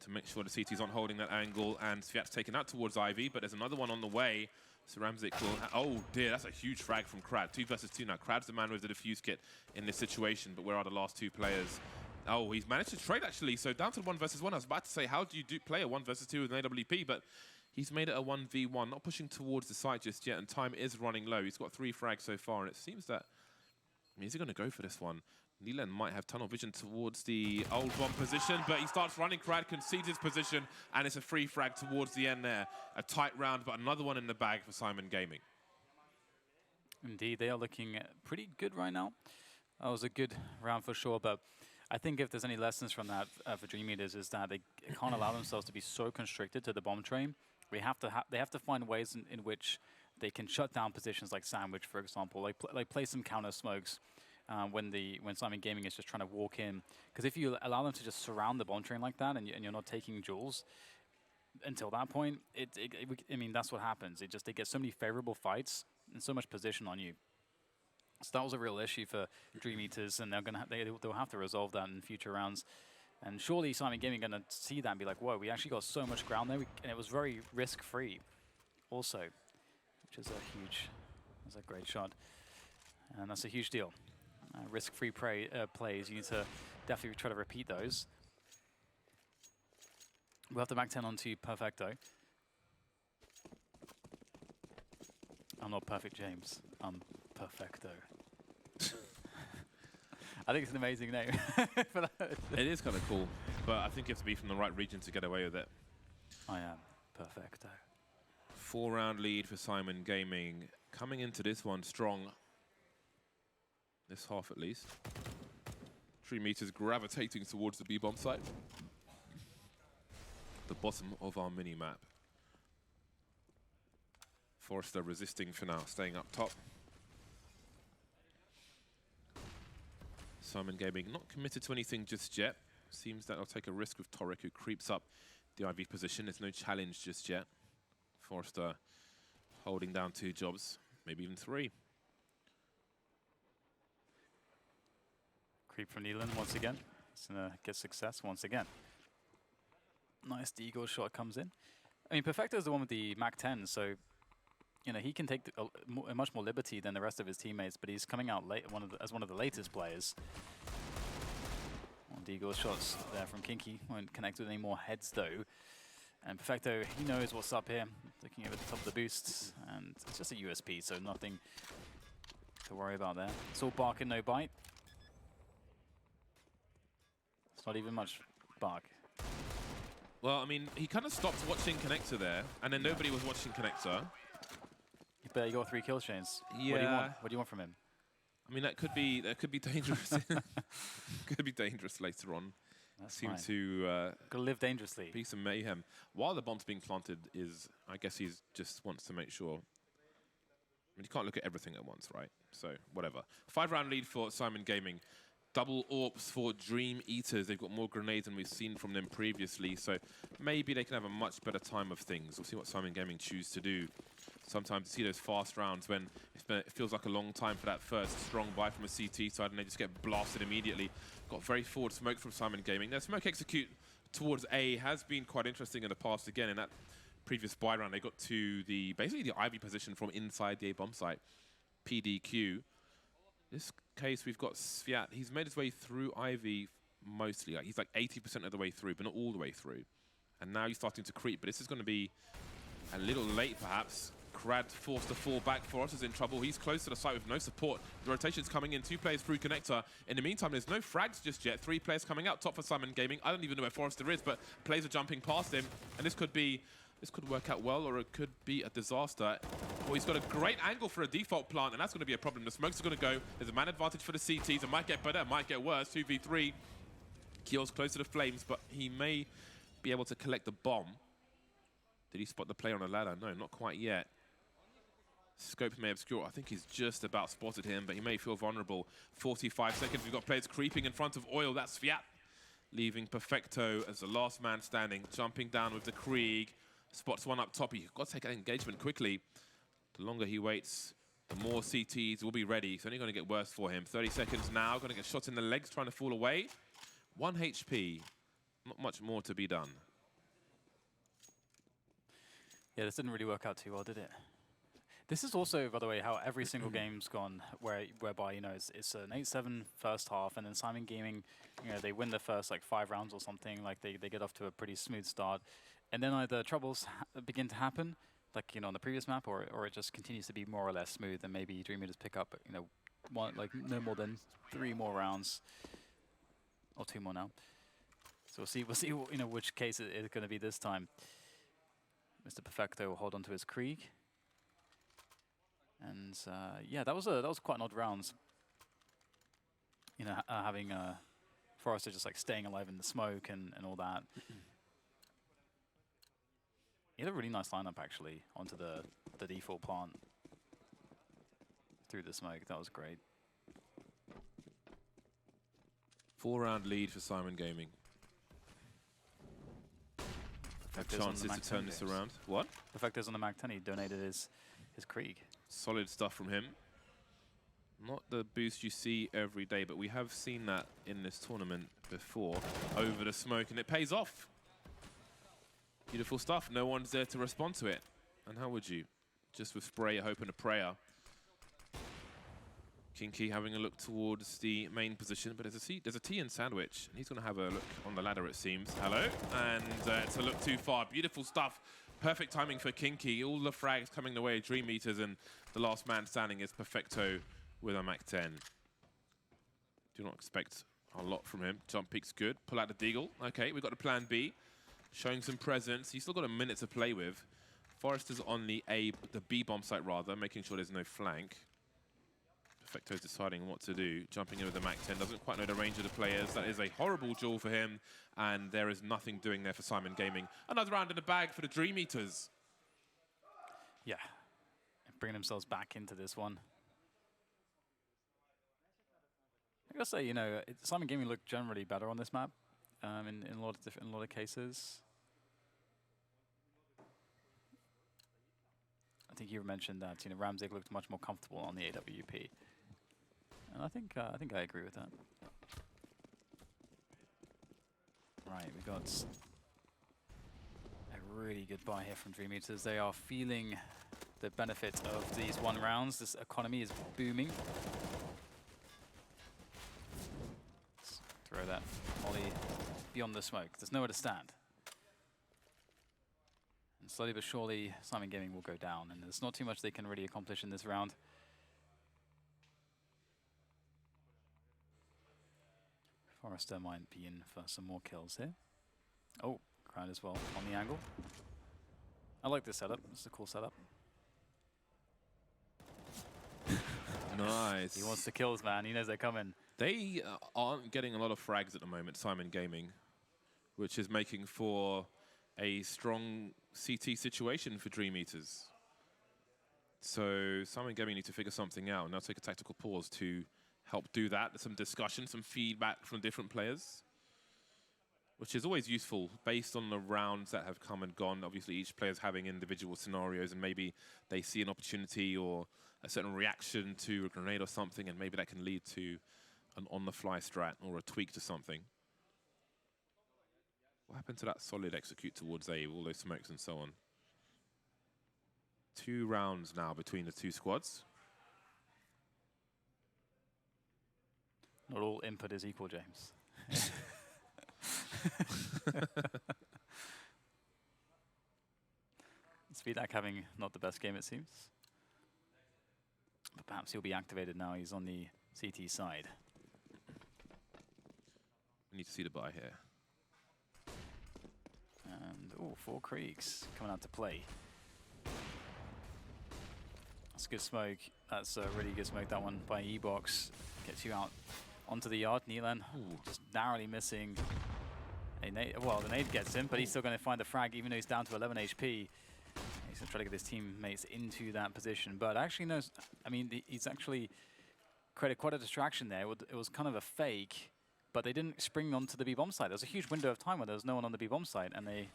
to make sure the CT's not holding that angle, and Sviat's taken out towards IV, but there's another one on the way. So Ramzik will... Oh dear, that's a huge frag from Crad. 2 versus 2 now. Crad's the man with the defuse kit in this situation, but where are the last 2 players? Oh, he's managed to trade actually, so down to the 1 versus 1. I was about to say, how do you play a 1 versus 2 with an AWP, but he's made it a 1v1, not pushing towards the site just yet, and time is running low. He's got 3 frags so far, and it seems that... I mean, is he going to go for this one? Nilan might have tunnel vision towards the old bomb position, but he starts running. Crad concedes his position, and it's a free frag towards the end there. A tight round, but another one in the bag for Simon Gaming. Indeed, they are looking pretty good right now. That was a good round for sure, but I think if there's any lessons from that for Dream Eaters is that they can't allow themselves to be so constricted to the bomb train. They have to find ways in which they can shut down positions like Sandwich, for example, like play some counter smokes, when Simon Gaming is just trying to walk in. Because if you allow them to just surround the bomb train like that, and you're not taking jewels until that point, I mean, that's what happens. They get so many favorable fights and so much position on you. So that was a real issue for Dream Eaters, and they'll have to resolve that in future rounds. And surely Simon Gaming are going to see that and be like, whoa, we actually got so much ground there, and it was very risk-free also, which is that's a great shot. And that's a huge deal. Risk-free plays, you need to definitely try to repeat those. We'll have the Mac 10 onto Perfecto. I'm not Perfect James, I'm Perfecto. I think it's an amazing name. For that. It is kind of cool, but I think you have to be from the right region to get away with it. I am Perfecto. 4-round lead for Simon Gaming. Coming into this one strong. This half at least. 3 meters gravitating towards the B-bomb site. The bottom of our mini-map. Forrester resisting for now, staying up top. Simon Gaming not committed to anything just yet. Seems that they'll take a risk with Toric, who creeps up the IV position. There's no challenge just yet. Forrester holding down 2 jobs, maybe even 3. Creep from Nealon once again. He's going to get success once again. Nice Deagle shot comes in. I mean, Perfecto is the one with the Mac 10, so you know he can take a much more liberty than the rest of his teammates, but he's coming out late as one of the latest players. Deagle shots there from Kinky. Won't connect with any more heads though. And Perfecto, he knows what's up here. Looking over the top of the boosts, and it's just a USP, so nothing to worry about there. It's all bark and no bite. It's not even much bark. Well, I mean, he kind of stopped watching Connector there, and then nobody was watching Connector. You bet you got 3 kill chains. Yeah. What do you want? What do you want from him? I mean, that could be dangerous. Could be dangerous later on. That's Seem fine. to Gotta live dangerously. be some mayhem. While the bomb's being planted, I guess he's just wants to make sure. I mean, you can't look at everything at once, right? So whatever. 5-round lead for Simon Gaming. Double AWPs for Dream Eaters. They've got more grenades than we've seen from them previously, so maybe they can have a much better time of things. We'll see what Simon Gaming choose to do. Sometimes you see those fast rounds when it feels like a long time for that first strong buy from a CT side and they just get blasted immediately. Got very forward smoke from Simon Gaming. Their smoke execute towards A has been quite interesting in the past. Again, in that previous buy round, they got to basically the Ivy position from inside the A bomb site. PDQ. This case, we've got Sviat. He's made his way through Ivy mostly. Like, he's like 80% of the way through, but not all the way through. And now he's starting to creep, but this is going to be a little late, perhaps. Krad forced to fall back. Forrest is in trouble. He's close to the site with no support. The rotation's coming in. 2 players through Connector. In the meantime, there's no frags just yet. 3 players coming out top for Simon Gaming. I don't even know where Forrester is, but players are jumping past him. And this could work out well, or it could be a disaster. Oh, he's got a great angle for a default plant, and that's going to be a problem. The smokes are going to go. There's a man advantage for the CTs. It might get better, it might get worse. 2v3. Keel's close to the flames, but he may be able to collect the bomb. Did he spot the player on the ladder? No, not quite yet. Scope may obscure. I think he's just about spotted him, but he may feel vulnerable. 45 seconds. We've got players creeping in front of Oil. That's Fiat. Leaving Perfecto as the last man standing. Jumping down with the Krieg. Spots one up top. You've got to take an engagement quickly. The longer he waits, the more CTs will be ready. It's only going to get worse for him. 30 seconds now. Going to get shot in the legs, trying to fall away. 1 HP. Not much more to be done. Yeah, this didn't really work out too well, did it? This is also, by the way, how every single game's gone, whereby, you know, it's an 8-7 first half, and then Simon Gaming, you know, they win the first, like, 5 rounds or something, like, they get off to a pretty smooth start, and then either troubles begin to happen, like, you know, on the previous map, or it just continues to be more or less smooth, and maybe Dream Eaters pick up, you know, no more than 3 more rounds, or 2 more now. So we'll see, you know, which case it is going to be this time. Mr. Perfecto will hold on to his Krieg. And yeah, that was quite an odd round. You know, having Forrester just like staying alive in the smoke and all that. He had a really nice lineup actually onto the default plant through the smoke. That was great. 4-round lead for Simon Gaming. Have chances to turn this around. What? The fact is on the Mag 10 he donated his Krieg. Solid stuff from him. Not the boost you see every day, but we have seen that in this tournament before. Over the smoke, and it pays off. Beautiful stuff. No one's there to respond to it. And how would you? Just with spray, a hope and a prayer. Kinky having a look towards the main position, but there's a T in Sandwich, and he's going to have a look on the ladder, it seems. Hello, and it's a look too far. Beautiful stuff. Perfect timing for Kinky. All the frags coming the way of Dream Eaters, and the last man standing is Perfecto with a Mac 10. Do not expect a lot from him. Jump peek's good. Pull out the Deagle. Okay, we've got the plan B. Showing some presence. He's still got a minute to play with. Forrester's on the B bomb site rather, making sure there's no flank. Perfecto's deciding what to do. Jumping in with the Mac 10. Doesn't quite know the range of the players. That is a horrible duel for him. And there is nothing doing there for Simon Gaming. Another round in the bag for the Dream Eaters. Yeah, bringing themselves back into this one. I gotta say, you know, Simon Gaming looked generally better on this map in a lot of cases. I think you mentioned that, you know, Ramsey looked much more comfortable on the AWP, and I think I agree with that. Right, we got a really good buy here from Dream Eaters. They are feeling the benefit of these 1 rounds. This economy is booming. Let's throw that volley beyond the smoke. There's nowhere to stand. And slowly but surely, Simon Gaming will go down, and there's not too much they can really accomplish in this round. Forrester might be in for some more kills here. Oh, crowd as well on the angle. I like this setup. It's a cool setup. Nice. He wants the kills, man. He knows they're coming. They aren't getting a lot of frags at the moment, Simon Gaming, which is making for a strong CT situation for Dream Eaters. So Simon Gaming need to figure something out, and they'll take a tactical pause to help do that. There's some discussion, some feedback from different players, which is always useful based on the rounds that have come and gone. Obviously, each player's having individual scenarios, and maybe they see an opportunity or a certain reaction to a grenade or something, and maybe that can lead to an on-the-fly strat or a tweak to something. What happened to that solid execute towards A, all those smokes and so on? 2 rounds now between the 2 squads. Not all input is equal, James. Speedak having not the best game, it seems. But perhaps he'll be activated now. He's on the CT side. We need to see the buy here. And, oh, 4 Kriegs coming out to play. That's good smoke. That's a really good smoke, that one by E-Box. Gets you out onto the yard. Neelan just narrowly missing a nade. Well, the nade gets him, but he's still going to find the frag, even though he's down to 11 HP. He's going to try to get his teammates into that position. But actually, no, I mean, he's actually created quite a distraction there. It was kind of a fake, but they didn't spring onto the B-bomb site. There was a huge window of time where there was no one on the B-bomb site, and they're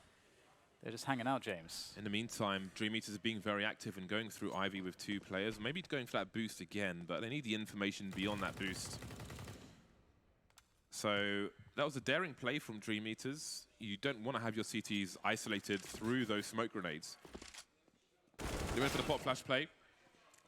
just hanging out, James. In the meantime, Dream Eaters are being very active and going through Ivy with 2 players. Maybe going for that boost again, but they need the information beyond that boost. So that was a daring play from Dream Eaters. You don't want to have your CTs isolated through those smoke grenades. They went for the pop flash play.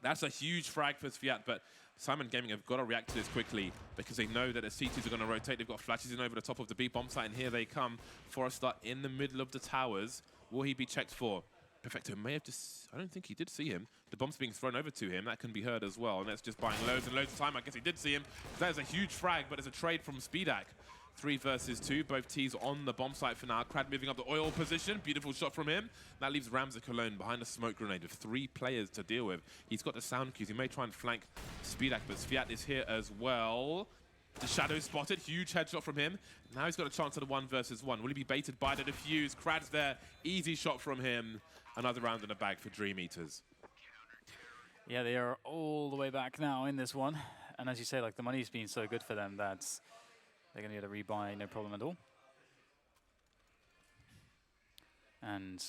That's a huge frag for Fiat, but Simon Gaming have got to react to this quickly because they know that the CTs are going to rotate. They've got flashes in over the top of the B bomb site, and here they come. Forrester in the middle of the towers. Will he be checked for? Perfecto may have just... I don't think he did see him. The bomb's being thrown over to him. That can be heard as well, and that's just buying loads and loads of time. I guess he did see him. That is a huge frag, but it's a trade from Speedak. 3 versus 2. Both T's on the bomb site for now. Crad moving up the oil position. Beautiful shot from him. That leaves Ramzik alone behind a smoke grenade with 3 players to deal with. He's got the sound cues. He may try and flank Speedak, but Fiat is here as well. The shadow spotted. Huge headshot from him. Now he's got a chance at a 1 versus 1. Will he be baited by the defuse? Crad's there. Easy shot from him. Another round in the bag for Dream Eaters. Yeah, they are all the way back now in this one. And as you say, like, the money's been so good for them that They're going to get a rebuy, no problem at all. And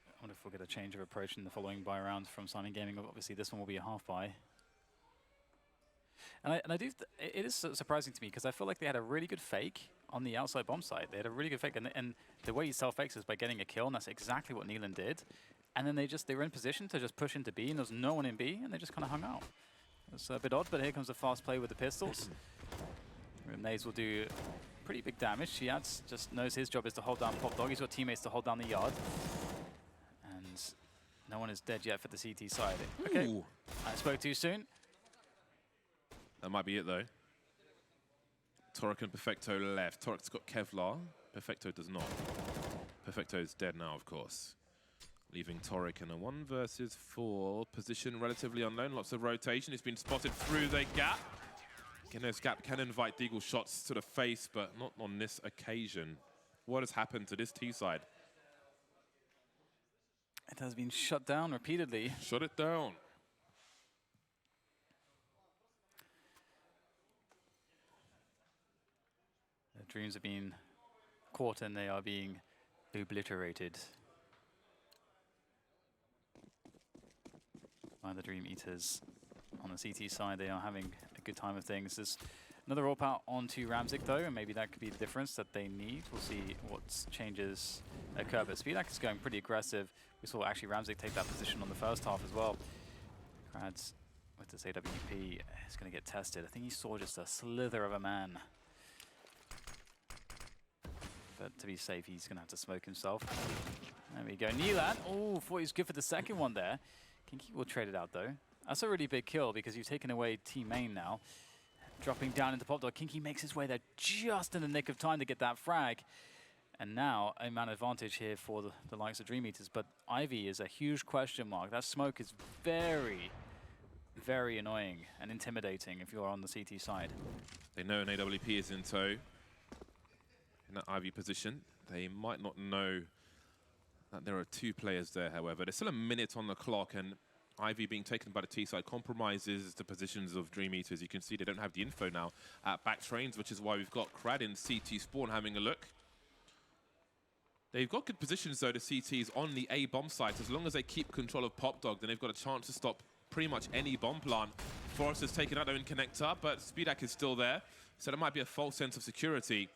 I wonder if we'll get a change of approach in the following buy round from Simon Gaming. Obviously, this one will be a half buy. And I do, it is surprising to me because I feel like they had a really good fake on the outside bomb site. They had a really good fake, and the way you self-fakes is by getting a kill, and that's exactly what Neelan did. And then they were in position to just push into B, and there was no one in B, and they just kind of hung out. It's a bit odd, but here comes a fast play with the pistols. Naze will do pretty big damage. Shiatz just knows his job is to hold down Pop Dog. He's got teammates to hold down the yard. And no one is dead yet for the CT side. Okay, Ooh. I spoke too soon. That might be it, though. Torek and Perfecto left. Torek's got Kevlar. Perfecto does not. Perfecto is dead now, of course. Leaving Torek in a 1 versus 4 position, relatively unknown. Lots of rotation. It's been spotted through the gap. Again, this gap can invite Deagle shots to the face, but not on this occasion. What has happened to this T side? It has been shut down repeatedly. Shut it down. Their dreams have been caught and they are being obliterated by the Dream Eaters. On the CT side, they are having a good time of things. There's another AWP out onto Ramzik, though, and maybe that could be the difference that they need. We'll see what changes occur, but Speedak is going pretty aggressive. We saw actually Ramzik take that position on the first half as well. Krads with this AWP is going to get tested. I think he saw just a slither of a man. But to be safe, he's going to have to smoke himself. There we go. Neelan, oh, thought he was good for the second one there. Kinky will trade it out, though. That's a really big kill because you've taken away team main now. Dropping down into Pop Dog. Kinky makes his way there just in the nick of time to get that frag. And now a man advantage here for the likes of Dream Eaters. But Ivy is a huge question mark. That smoke is very, very annoying and intimidating if you're on the CT side. They know an AWP is in tow. In that Ivy position. They might not know that there are 2 players there, however. There's still a minute on the clock, and Ivy being taken by the T side compromises the positions of Dream Eaters. You can see they don't have the info now at back trains, which is why we've got Krad in CT spawn having a look. They've got good positions, though, the CTs on the A bomb site. As long as they keep control of Pop Dog, then they've got a chance to stop pretty much any bomb plant. Forrest has taken out their own connector, but Speedak is still there. So there might be a false sense of security.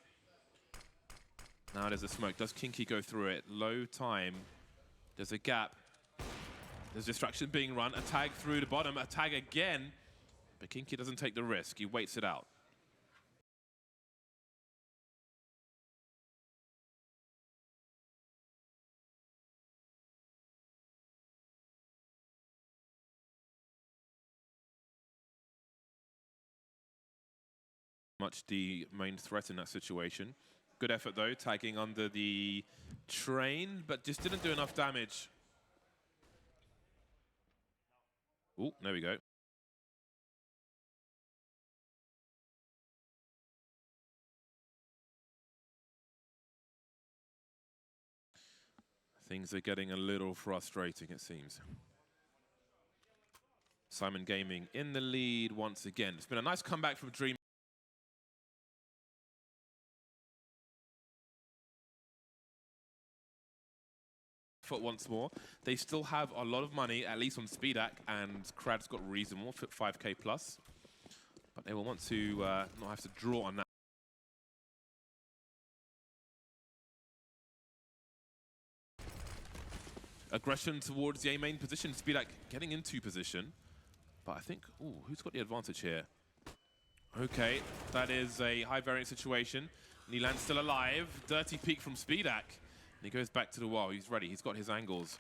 Now there's a smoke. Does Kinky go through it? Low time. There's a gap. There's distraction being run. A tag through the bottom. A tag again. But Kinky doesn't take the risk. He waits it out. Much the main threat in that situation. Good effort, though, tagging under the train, but just didn't do enough damage. Oh, there we go. Things are getting a little frustrating, it seems. Simon Gaming in the lead once again. It's been a nice comeback from Dream. Once more, they still have a lot of money, at least on Speedak, and Krad's got reasonable, 5k plus. But they will want to not have to draw on that. Aggression towards the A main position, Speedak getting into position. But I think, ooh, who's got the advantage here? Okay, that is a high variance situation. Neelan's still alive. Dirty peek from Speedak. He goes back to the wall. He's ready. He's got his angles.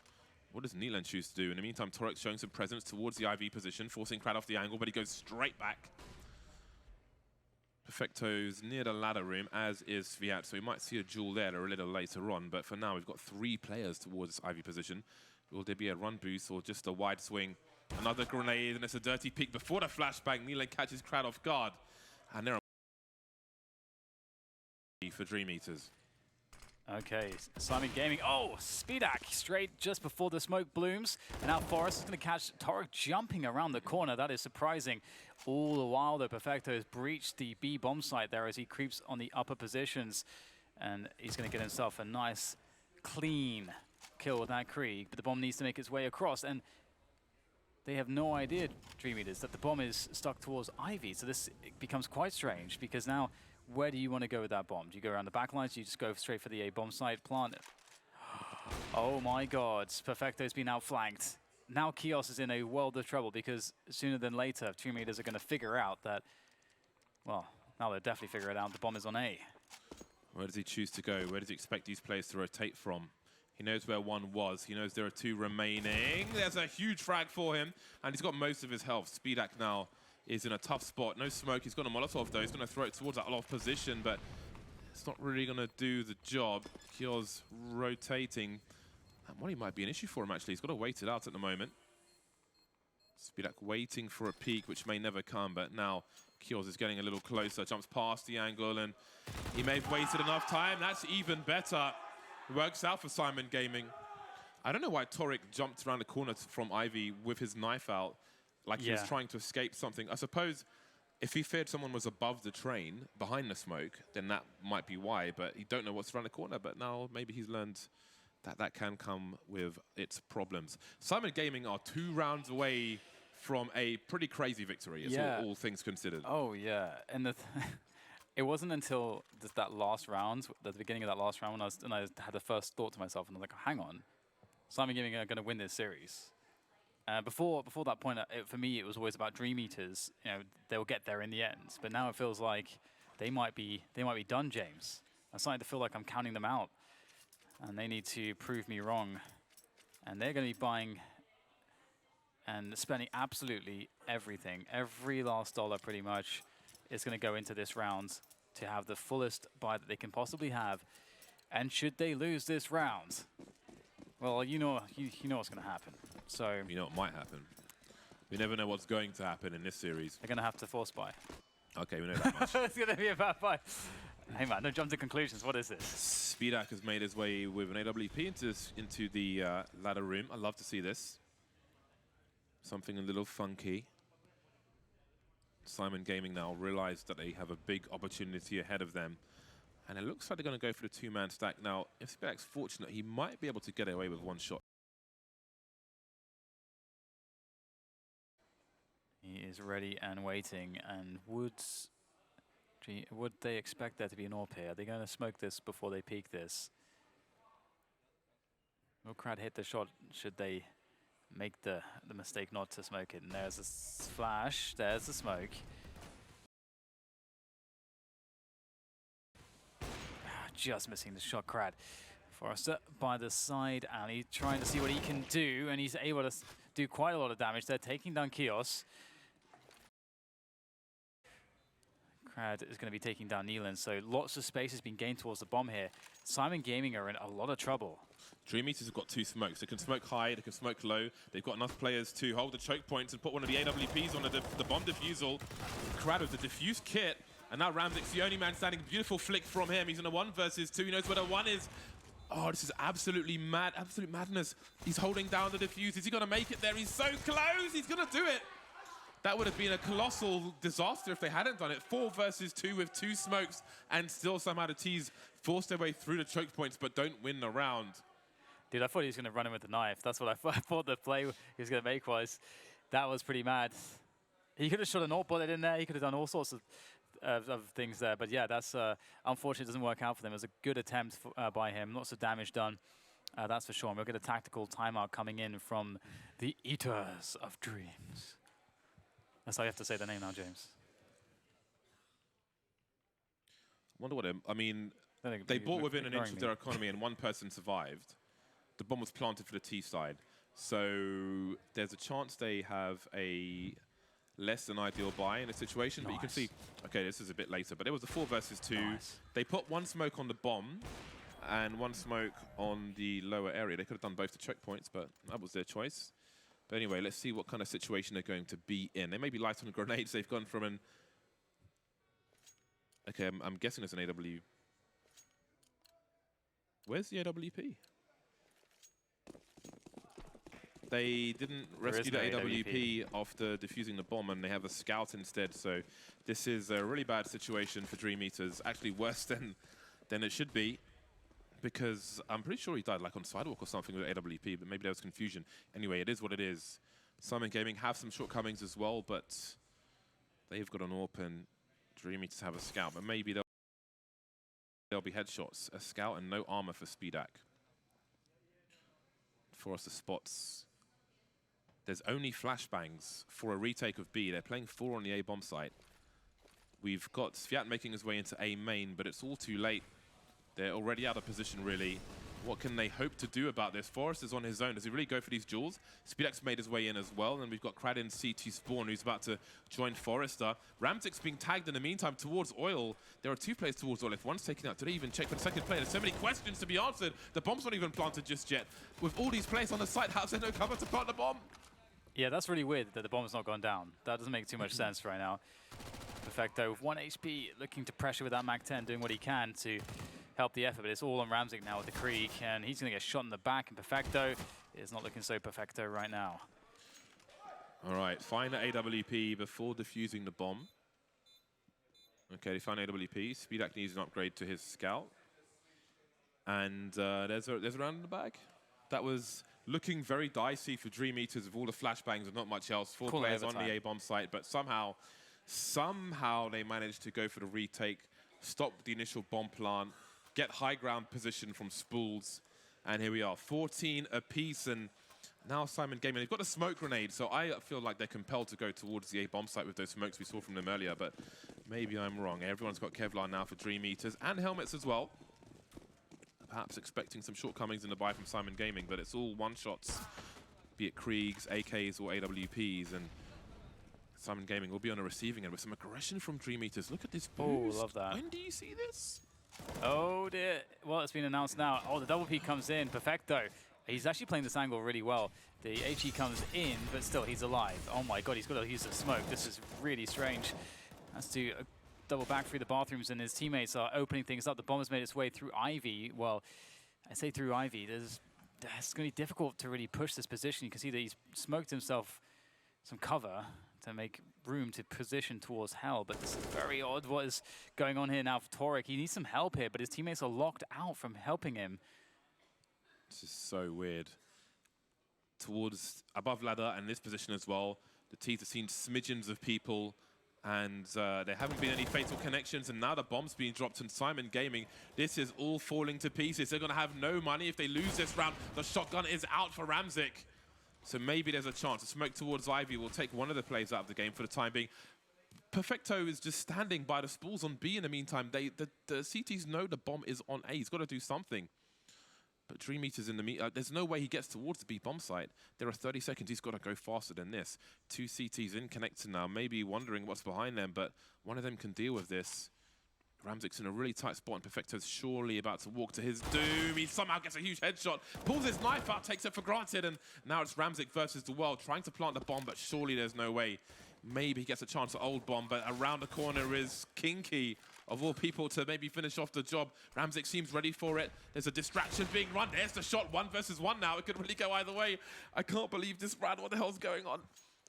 What does Neelan choose to do? In the meantime, Torek's showing some presence towards the IV position, forcing Krad off the angle, but he goes straight back. Perfecto's near the ladder room, as is Sviat, so we might see a duel there a little later on. But for now, we've got 3 players towards this IV position. Will there be a run boost or just a wide swing? Another grenade, and it's a dirty peek before the flashbang. Neelan catches Krad off guard. And there are for Dream Eaters. Okay, Simon Gaming. Oh, Speedak straight just before the smoke blooms. And now Forrest is going to catch Torek jumping around the corner. That is surprising. All the while, though, Perfecto has breached the B bomb site there as he creeps on the upper positions. And he's going to get himself a nice, clean kill with that Krieg. But the bomb needs to make its way across. And they have no idea, Dream Eaters, that the bomb is stuck towards Ivy. So this becomes quite strange because now, where do you want to go with that bomb? Do you go around the back lines? Do you just go straight for the A bomb site, plant it? Oh my god, Perfecto's been outflanked. Now Kios is in a world of trouble because sooner than later, 2 meters are going to figure out that, well, now they'll definitely figure it out. The bomb is on A. Where does he choose to go? Where does he expect these players to rotate from? He knows where one was. He knows there are 2 remaining. There's a huge frag for him, and he's got most of his health. Speedak now is in a tough spot. No smoke. He's got a Molotov, though. He's going to throw it towards that loft position, but it's not really going to do the job. Kyo's rotating. And Molly might be an issue for him, actually. He's got to wait it out at the moment. Speedak waiting for a peak, which may never come, but now Kyo's is getting a little closer. Jumps past the angle, and he may have wasted enough time. That's even better. Works out for Simon Gaming. I don't know why Torek jumped around the corner from Ivy with his knife out, like he was trying to escape something. I suppose if he feared someone was above the train, behind the smoke, then that might be why. But you don't know what's around the corner. But now maybe he's learned that that can come with its problems. Simon Gaming are 2 rounds away from a pretty crazy victory, all things considered. Oh, yeah. And it wasn't until that last round, the beginning of that last round, when I had the first thought to myself, and I was like, hang on, Simon Gaming are going to win this series. Before that point, for me, it was always about Dream Eaters. You know, they'll get there in the end. But now it feels like they might be done, James. I'm starting to feel like I'm counting them out, and they need to prove me wrong. And they're going to be buying and spending absolutely everything, every last dollar, pretty much, is going to go into this round to have the fullest buy that they can possibly have. And should they lose this round, well, you know what's going to happen. So you know what might happen. We never know what's going to happen in this series. They're going to have to force buy. Okay, we know that much. It's going to be a bad buy. Hey man, don't jump to conclusions. What is this? Speedak has made his way with an AWP into the ladder room. I love to see this. Something a little funky. Simon Gaming now realized that they have a big opportunity ahead of them. And it looks like they're going to go for the 2-man stack. Now, if Speedak's fortunate, he might be able to get away with 1 shot. He is ready and waiting. And would they expect there to be an AWP here? Are they going to smoke this before they peek this? Will Crad hit the shot should they make the mistake not to smoke it? And there's a flash. There's the smoke. Just missing the shot, Crad. Forrester by the side, and he's trying to see what he can do, and he's able to do quite a lot of damage there, taking down Kios. Crad is going to be taking down Neelan, so lots of space has been gained towards the bomb here. Simon Gaming are in a lot of trouble. Dream Eaters have got 2 smokes. They can smoke high, they can smoke low. They've got enough players to hold the choke points and put one of the AWPs on the bomb defusal. Crad with the diffuse kit. And now Ramzik's the only man standing. Beautiful flick from him. He's in a 1 versus 2. He knows where the 1 is. Oh, this is absolutely mad. Absolute madness. He's holding down the defuse. Is he going to make it there? He's so close. He's going to do it. That would have been a colossal disaster if they hadn't done it. 4 versus 2 with 2 smokes. And still somehow the T's force their way through the choke points, but don't win the round. Dude, I thought he was going to run in with the knife. That's what I thought the play he was going to make was. That was pretty mad. He could have shot an AWP bullet in there. He could have done all sorts of things there. But yeah, that's unfortunate. It doesn't work out for them. It was a good attempt by him. Lots of damage done. That's for sure. And we'll get a tactical timeout coming in from the Eaters of Dreams. That's how you have to say the name now, James. I wonder what I mean, they bought within an inch of their economy and 1 person survived. The bomb was planted for the T side. So there's a chance they have a less than ideal buy in a situation, but you can see, okay, this is a bit later, but it was a 4 versus 2. They put 1 smoke on the bomb and 1 smoke on the lower area. They could have done both the choke points, but that was their choice. But anyway, let's see what kind of situation they're going to be in. They may be light on grenades. They've gone from an... Okay, I'm guessing it's an AW. Where's the AWP? They didn't rescue the AWP after defusing the bomb, and they have a scout instead. So this is a really bad situation for Dream Eaters. Actually, worse than it should be, because I'm pretty sure he died like on sidewalk or something with AWP, but maybe there was confusion. Anyway, it is what it is. Simon Gaming have some shortcomings as well, but they've got an AWP and Dream Eaters have a scout, but maybe there'll be headshots. A scout and no armor for Speedak. Forrester spots. There's only flashbangs for a retake of B. They're playing 4 on the A bomb site. We've got Sviat making his way into A main, but it's all too late. They're already out of position, really. What can they hope to do about this? Forrester's on his own. Does he really go for these duels? Speedak's made his way in as well, and we've got Kradin CT Spawn, who's about to join Forrester. Ramzik's being tagged in the meantime towards Oil. There are 2 players towards Oil. If one's taken out, do they even check for the second player? There's so many questions to be answered. The bomb's not even planted just yet. With all these players on the site, how's there no cover to plant the bomb? Yeah, that's really weird that the bomb's not gone down. That doesn't make too much sense right now. Perfecto with 1 HP, looking to pressure with that Mac-10, doing what he can to help the effort, but it's all on Ramzik now with the Krieg, and he's going to get shot in the back, and Perfecto is not looking so perfecto right now. All right, find the AWP before defusing the bomb. Okay, find AWP. Speedak needs an upgrade to his scout. And there's a round in the bag. That was looking very dicey for Dream Eaters with all the flashbangs and not much else. 4 players on the A-bomb site, but somehow they managed to go for the retake, stop the initial bomb plant, get high ground position from Spools, and here we are, 14 apiece, and now Simon Gaming, they've got a smoke grenade, so I feel like they're compelled to go towards the A-bomb site with those smokes we saw from them earlier, but maybe I'm wrong. Everyone's got Kevlar now for Dream Eaters, and helmets as well. Perhaps expecting some shortcomings in the buy from Simon Gaming, but it's all one-shots, be it Kriegs, AKs, or AWPs, and Simon Gaming will be on a receiving end with some aggression from Dream Eaters. Look at this boost. Oh, love that. When do you see this? Oh dear. Well, it's been announced now. Oh, the double peek comes in. Perfecto. He's actually playing this angle really well. The HE comes in, but still he's alive. Oh my god, he's got to use the smoke. This is really strange. Has to double back through the bathrooms, and his teammates are opening things up. The bomb has made its way through Ivy. Well, I say through Ivy. It's going to be difficult to really push this position. You can see that he's smoked himself some cover to make room to position towards Hell, but this is very odd what is going on here now for Torek. He needs some help here, but his teammates are locked out from helping him. This is so weird. Towards above ladder and this position as well, the T's have seen smidgens of people, and there haven't been any fatal connections, and now the bomb's being dropped on Simon Gaming. This is all falling to pieces. They're going to have no money if they lose this round. The shotgun is out for Ramzik. So maybe there's a chance. A smoke towards Ivy will take one of the plays out of the game for the time being. Perfecto is just standing by the spools on B in the meantime. The CTs know the bomb is on A. He's got to do something. But Dream Eater's in the there's no way he gets towards the B bomb site. There are 30 seconds. He's got to go faster than this. 2 CTs in connected now, maybe wondering what's behind them, but one of them can deal with this. Ramzik's in a really tight spot, and Perfecto's surely about to walk to his doom. He somehow gets a huge headshot, pulls his knife out, takes it for granted, and now it's Ramzik versus the world, trying to plant the bomb, but surely there's no way. Maybe he gets a chance at old bomb, but around the corner is Kinky, of all people, to maybe finish off the job. Ramzik seems ready for it. There's a distraction being run. There's the shot, 1 versus 1 now. It could really go either way. I can't believe this round. What the hell's going on?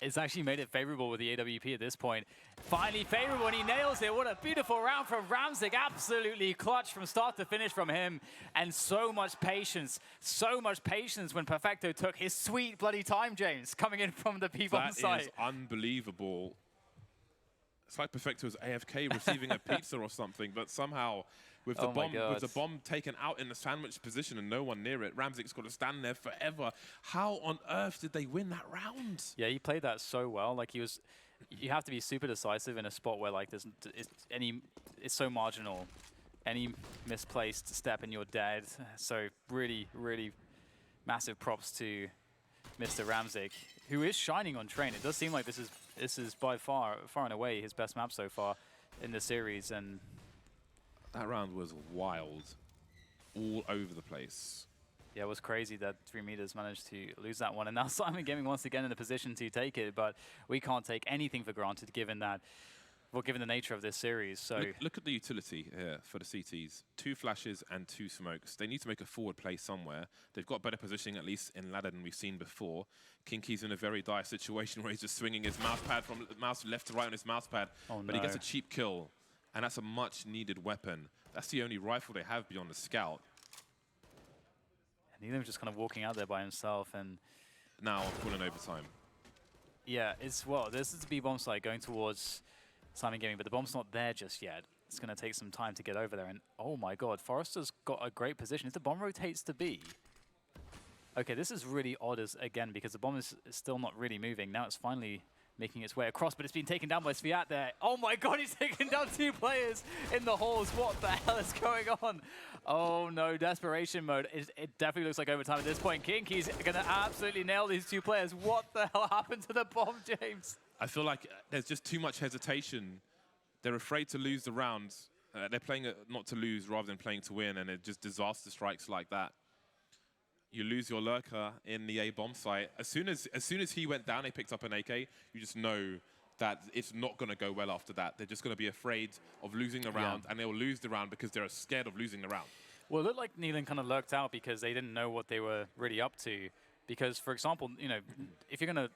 It's actually made it favorable with the AWP at this point. Finally favorable, and he nails it. What a beautiful round from Ramzik. Absolutely clutch from start to finish from him. And so much patience when Perfecto took his sweet bloody time, James, coming in from the B-bomb site. That is unbelievable. It's like Perfecto was AFK receiving a pizza or something, but somehow with the bomb taken out in the sandwich position and no one near it, Ramzik's got to stand there forever. How on earth did they win that round? Yeah, he played that so well. Like he was, you have to be super decisive in a spot where like it's so marginal. Any misplaced step and you're dead. So really, really massive props to Mr. Ramzik, who is shining on Train. It does seem like this is by far and away his best map so far in the series, and that round was wild, all over the place. Yeah, it was crazy that 3 meters managed to lose that one, and now Simon Gaming once again in a position to take it, but we can't take anything for granted given that well, given the nature of this series. So Look at the utility here for the CTs. 2 flashes and 2 smokes. They need to make a forward play somewhere. They've got better positioning, at least in ladder, than we've seen before. Kinky's in a very dire situation where he's just swinging his mouse pad from mouse left to right on his mouse pad. Oh, but he gets a cheap kill, and that's a much-needed weapon. That's the only rifle they have beyond the scout. And Needham's just kind of walking out there by himself, and Now calling overtime. yeah, it's well, this is the B bomb site going towards Simon Gaming, but the bomb's not there just yet. It's going to take some time to get over there, and oh my god, Forrester's got a great position. If the bomb rotates to B, okay, this is really odd again, because the bomb is still not really moving. Now it's finally making its way across, but it's been taken down by Sviat there. Oh my god, he's taken down 2 players in the halls. What the hell is going on? Oh no, desperation mode. It definitely looks like overtime at this point. Kinky's going to absolutely nail these 2 players. What the hell happened to the bomb, James? I feel like there's just too much hesitation. They're afraid to lose the rounds. They're playing not to lose rather than playing to win, and it just disaster strikes like that. You lose your lurker in the A bomb site. As soon as he went down, they picked up an AK. You just know that it's not going to go well after that. They're just going to be afraid of losing the round, and they'll lose the round because they're scared of losing the round. Well, it looked like Neelan kind of lurked out because they didn't know what they were really up to. Because, for example, you know, if you're going to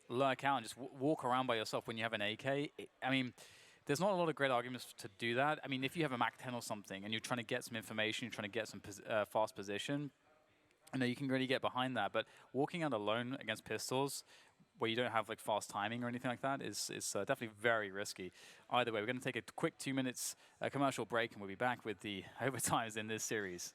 lurk out and just walk around by yourself when you have an AK, I mean, there's not a lot of great arguments to do that. I mean, if you have a MAC-10 or something and you're trying to get some information, you're trying to get some fast position, I know you can really get behind that, but walking out alone against pistols, where you don't have like fast timing or anything like that, is definitely very risky. Either way, we're going to take a quick 2 minutes commercial break, and we'll be back with the overtimes in this series.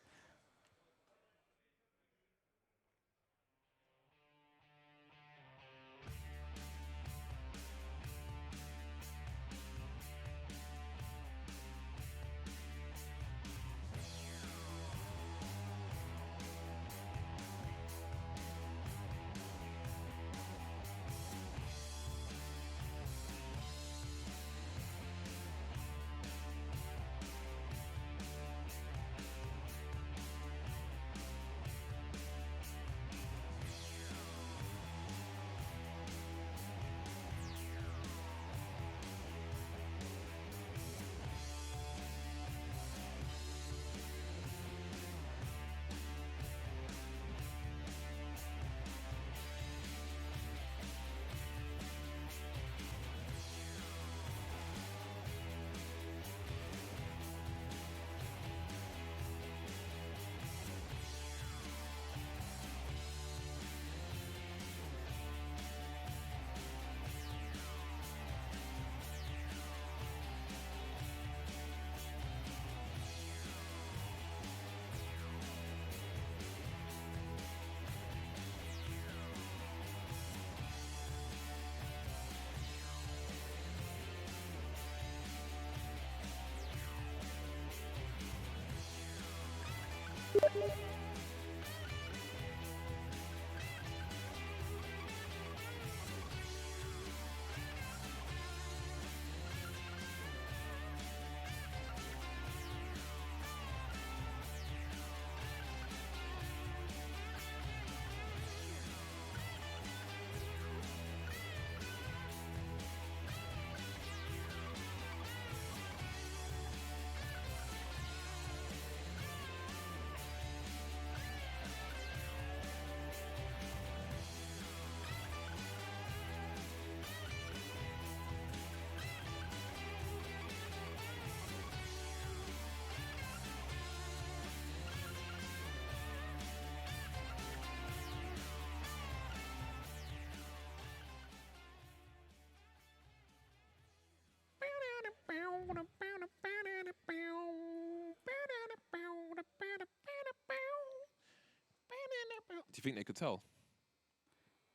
Do you think they could tell?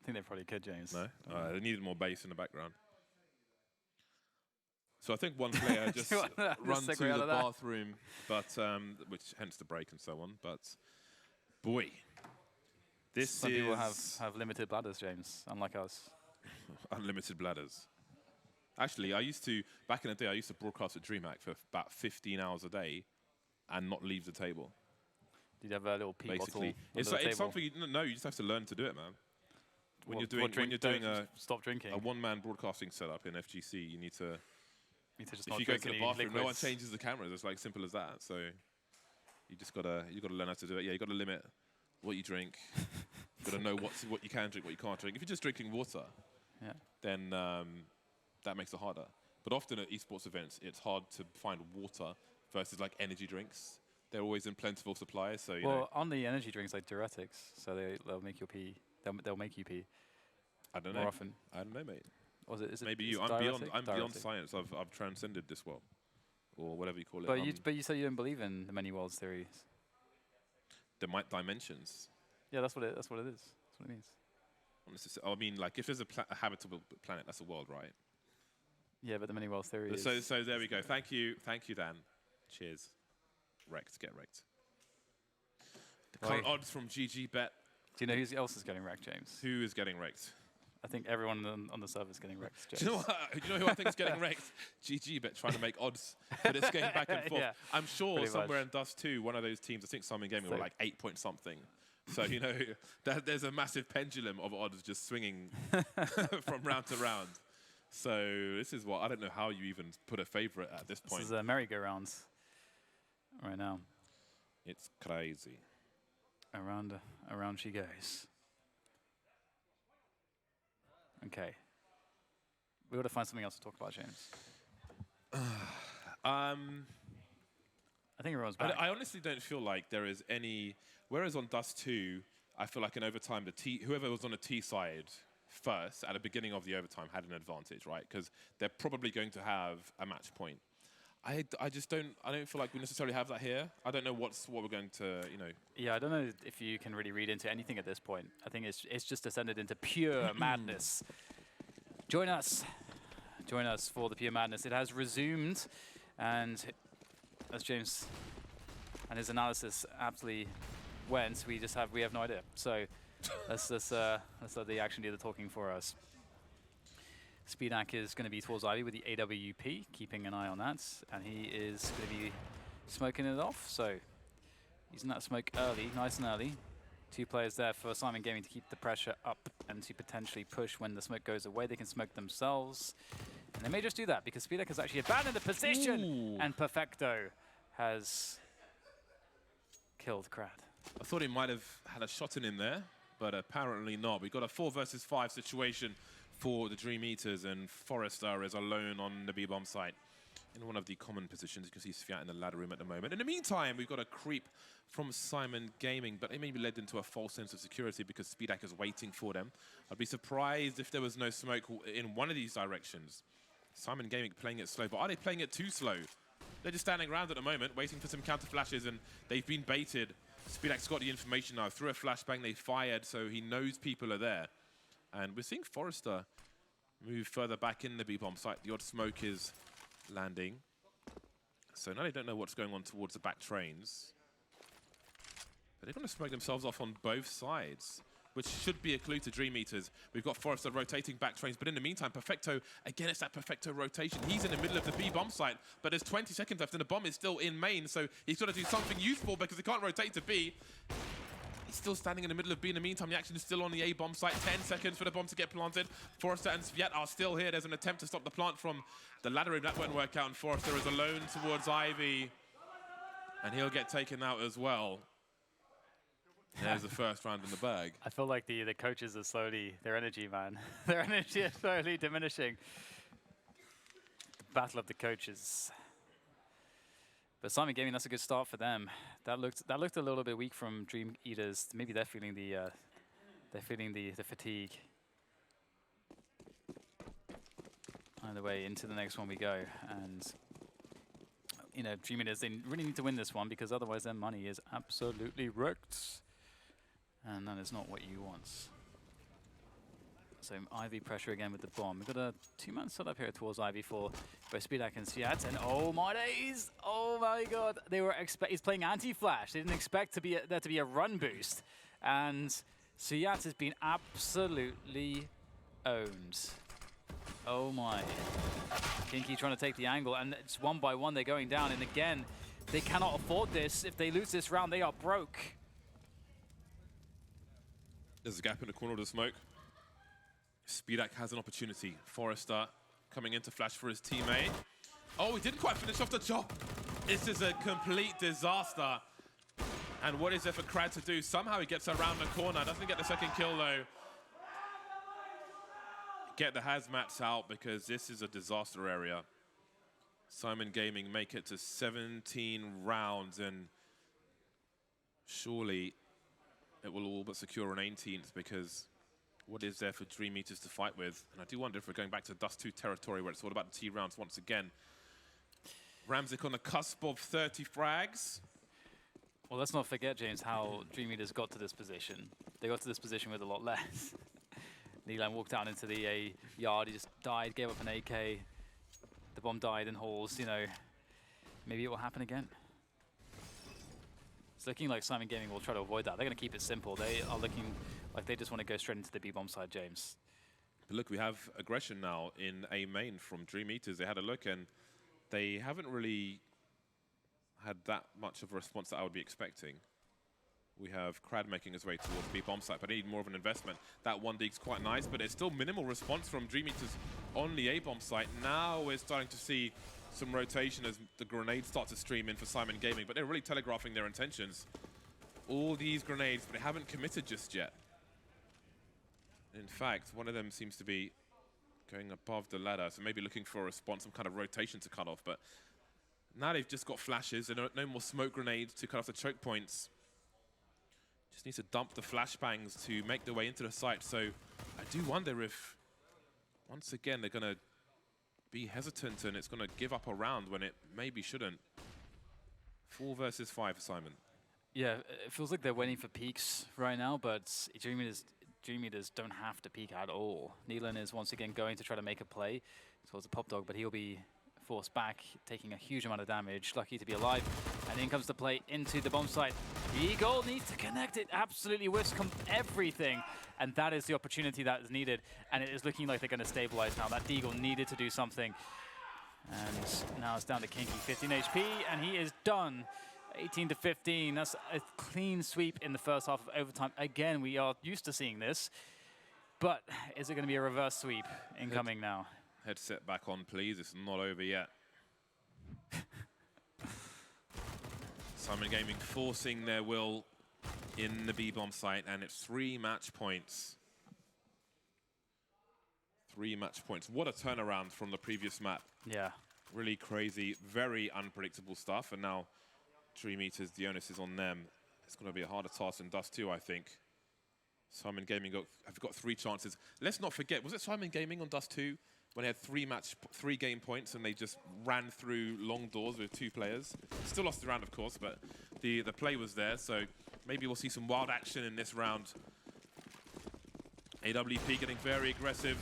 I think they probably could, James. No? They needed more bass in the background. So I think one player just run to the bathroom, but which hence the break and so on. But boy, this Some is people have limited bladders, James, unlike us. unlimited bladders. Actually, back in the day, I used to broadcast at DreamHack for about 15 hours a day and not leave the table. Did you have a little pee Basically, bottle it's something you just have to learn to do it, man. When you're doing stop drinking. a one-man broadcasting setup in FGC, you need to just if not you go to drink the any bathroom, no one liquids. changes the cameras. It's like simple as that. So you gotta learn how to do it. Yeah, you gotta limit what you drink. You gotta know what you can drink, what you can't drink. If you're just drinking water, Yeah. then that makes it harder. But often at esports events, it's hard to find water versus like energy drinks. They're always in plentiful supply, so you know. Well, on the energy drinks, like diuretics, so they'll make you pee. They'll make you pee I don't more know. often. I don't know, mate. Or is it Maybe is you. it I'm diuretic? beyond Diuretic. science. I've transcended this world, or whatever you call it. But you said you don't believe in the many worlds theories. The dimensions. Yeah, that's what it is. That's what it means. I mean, like if there's a habitable planet, that's a world, right? Yeah, but the many worlds theory is... So there we go. Thank you, Dan. Cheers. Wrecked. Get wrecked. The current odds from GG Bet. Do you know who else is getting wrecked, James? Who is getting wrecked? I think everyone on the server is getting wrecked, James. Do you know what? Do you know who I think is getting wrecked? GG Bet trying to make odds, but it's going back and forth. Yeah, I'm sure pretty somewhere much. in Dust 2, one of those teams, I think Simon Gaming, So- were like 8 point something. So, you know, there's a massive pendulum of odds just swinging from round to round. So this is what, I don't know how you even put a favorite at this point. This is a merry-go-round right now. It's crazy. Around she goes. Okay. We got to find something else to talk about, James. I think everyone's back. I honestly don't feel like there is any. Whereas on Dust 2, I feel like in overtime, whoever was on the T side first at the beginning of the overtime had an advantage, right? Because they're probably going to have a match point. I just don't. I don't feel like we necessarily have that here. I don't know what we're going to, you know. Yeah, I don't know if you can really read into anything at this point. I think it's just descended into pure madness. Join us for the pure madness. It has resumed, and as James and his analysis aptly went, we have no idea. So let's let the action do the talking for us. Speedak is going to be towards Ivy with the AWP, keeping an eye on that, and he is going to be smoking it off. So using that smoke early, nice and early. 2 players there for Simon Gaming to keep the pressure up and to potentially push when the smoke goes away. They can smoke themselves, and they may just do that because Speedak has actually abandoned the position, and Perfecto has killed Krad. I thought he might have had a shot in him there, but apparently not. We've got a 4 versus 5 situation for the Dream Eaters, and Forrester is alone on the B-bomb site in one of the common positions. You can see Sviat in the ladder room at the moment. In the meantime, we've got a creep from Simon Gaming, but it may be led into a false sense of security because Speedak is waiting for them. I'd be surprised if there was no smoke in one of these directions. Simon Gaming playing it slow, but are they playing it too slow? They're just standing around at the moment, waiting for some counter flashes, and they've been baited. Speedak's got the information now. Through a flashbang, they fired, so he knows people are there. And we're seeing Forrester move further back in the B-bomb site. The odd smoke is landing. So now they don't know what's going on towards the back trains. But they're going to smoke themselves off on both sides, which should be a clue to Dream Eaters. We've got Forrester rotating back trains, but in the meantime, Perfecto, again, it's that Perfecto rotation. He's in the middle of the B-bomb site, but there's 20 seconds left, and the bomb is still in main, so he's got to do something useful because he can't rotate to B. He's still standing in the middle of B. In the meantime, the action is still on the A-bomb site. 10 seconds for the bomb to get planted. Forrester and Sviat are still here. There's an attempt to stop the plant from the ladder room. That won't work out, and Forrester is alone towards Ivy, and he'll get taken out as well. There's the first round in the bag. I feel like the coaches are slowly, their energy, man. Their energy is slowly diminishing. The battle of the coaches. But Simon Gaming, that's a good start for them. That looked a little bit weak from Dream Eaters. Maybe they're feeling the fatigue. Either way, into the next one we go, and you know, Dream Eaters, they really need to win this one because otherwise their money is absolutely wrecked, and that is not what you want. So Ivy pressure again with the bomb. We've got a 2-man setup here towards Ivy for both Speedak and Sviat, and oh my days! Oh my god! They were he's playing anti-flash. They didn't expect there to be a run boost, and Sviat has been absolutely owned. Oh my! Kinky trying to take the angle, and it's 1 by 1 they're going down, and again, they cannot afford this. If they lose this round, they are broke. There's a gap in the corner of the smoke. Speedak has an opportunity. Forrester coming into flash for his teammate. Oh, he didn't quite finish off the job. This is a complete disaster. And what is there for Crad to do? Somehow he gets around the corner. Doesn't get the second kill, though. Get the hazmats out because this is a disaster area. Simon Gaming make it to 17 rounds, and surely it will all but secure an 18th, because what is there for Dream Eaters to fight with? And I do wonder if we're going back to Dust 2 territory where it's all about the T rounds once again. Ramzik on the cusp of 30 frags. Well, let's not forget, James, how Dream Eaters got to this position. They got to this position with a lot less. Neelan walked out into the yard, he just died, gave up an AK. The bomb died in halls, you know. Maybe it will happen again. It's looking like Simon Gaming will try to avoid that. They're going to keep it simple. They are looking like they just want to go straight into the B-bomb side, James. But look, we have aggression now in A main from Dream Eaters. They had a look and they haven't really had that much of a response that I would be expecting. We have Crad making his way towards the B-bomb site, but I need more of an investment. That 1D's quite nice, but it's still minimal response from Dream Eaters on the A-bomb site. Now we're starting to see some rotation as the grenades start to stream in for Simon Gaming, but they're really telegraphing their intentions. All these grenades, but they haven't committed just yet. In fact, one of them seems to be going above the ladder, so maybe looking for a response, some kind of rotation to cut off, but now they've just got flashes and no more smoke grenades to cut off the choke points. Just needs to dump the flashbangs to make their way into the site. So I do wonder if, once again, they're going to be hesitant and it's going to give up a round when it maybe shouldn't. 4 versus 5 for Simon. Yeah, it feels like they're waiting for peaks right now, but Dream Eaters don't have to peak at all. Neelan is once again going to try to make a play towards the pop dog, but he'll be forced back, taking a huge amount of damage. Lucky to be alive. And in comes the play into the bomb site. Eagle needs to connect it. Absolutely whiffs everything. And that is the opportunity that is needed. And it is looking like they're going to stabilize now. That Deagle needed to do something. And now it's down to Kinky, 15 HP, and he is done. 18 to 15. That's a clean sweep in the first half of overtime. Again, we are used to seeing this. But is it going to be a reverse sweep incoming now? Headset back on, please. It's not over yet. Simon Gaming forcing their will in the B-bomb site, and it's 3 match points. 3 match points. What a turnaround from the previous map. Yeah. Really crazy, very unpredictable stuff, and now Dream Eaters, the onus is on them. It's going to be a harder task than Dust 2, I think. Simon Gaming have got 3 chances. Let's not forget, was it Simon Gaming on Dust 2 when they had 3 game points and they just ran through long doors with 2 players? Still lost the round, of course, but the play was there, so maybe we'll see some wild action in this round. AWP getting very aggressive.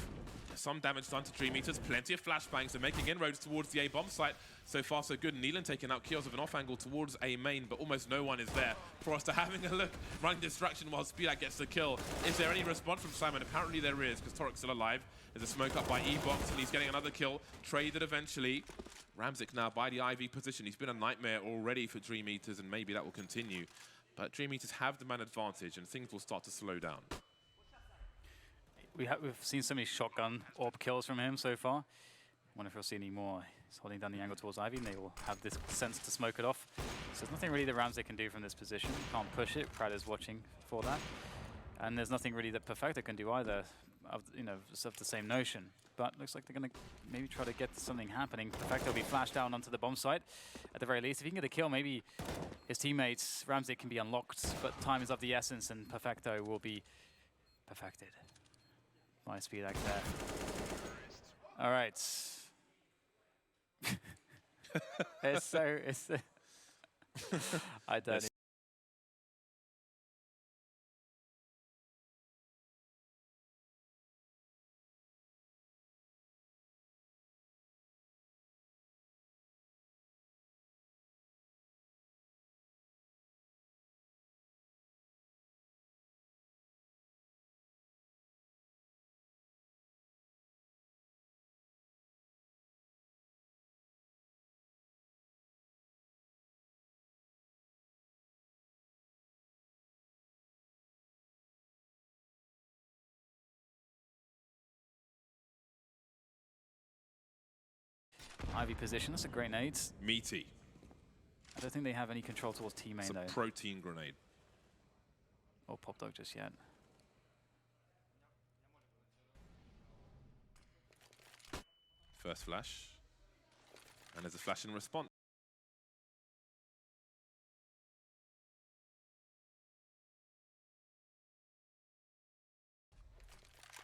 Some damage done to Dream Eaters, plenty of flashbangs. They're making inroads towards the A-bomb site. So far, so good. Neelan taking out kills of an off angle towards A main, but almost no one is there. Froster having a look, running distraction while Speedak gets the kill. Is there any response from Simon? Apparently there is, because Torik's still alive. There's a smoke up by E-Box, and he's getting another kill. Traded eventually. Ramzik now by the IV position. He's been a nightmare already for Dream Eaters, and maybe that will continue. But Dream Eaters have the man advantage, and things will start to slow down. We've seen so many shotgun AWP kills from him so far. Wonder if we'll see any more. He's holding down the angle towards Ivy, and they will have this sense to smoke it off. So there's nothing really that Ramzik can do from this position. Can't push it. Crad is watching for that. And there's nothing really that Perfecto can do either, of, you know, of the same notion. But looks like they're going to maybe try to get something happening. Perfecto will be flashed down onto the bomb site. At the very least, if he can get a kill, maybe his teammates, Ramzik, can be unlocked. But time is of the essence, and Perfecto will be perfected. Nice speed like that. All right. I don't Ivy position. That's a great nade. Meaty. I don't think they have any control towards T-main It's a though. protein grenade. Or Pop Dog just yet. First flash. And there's a flash in response.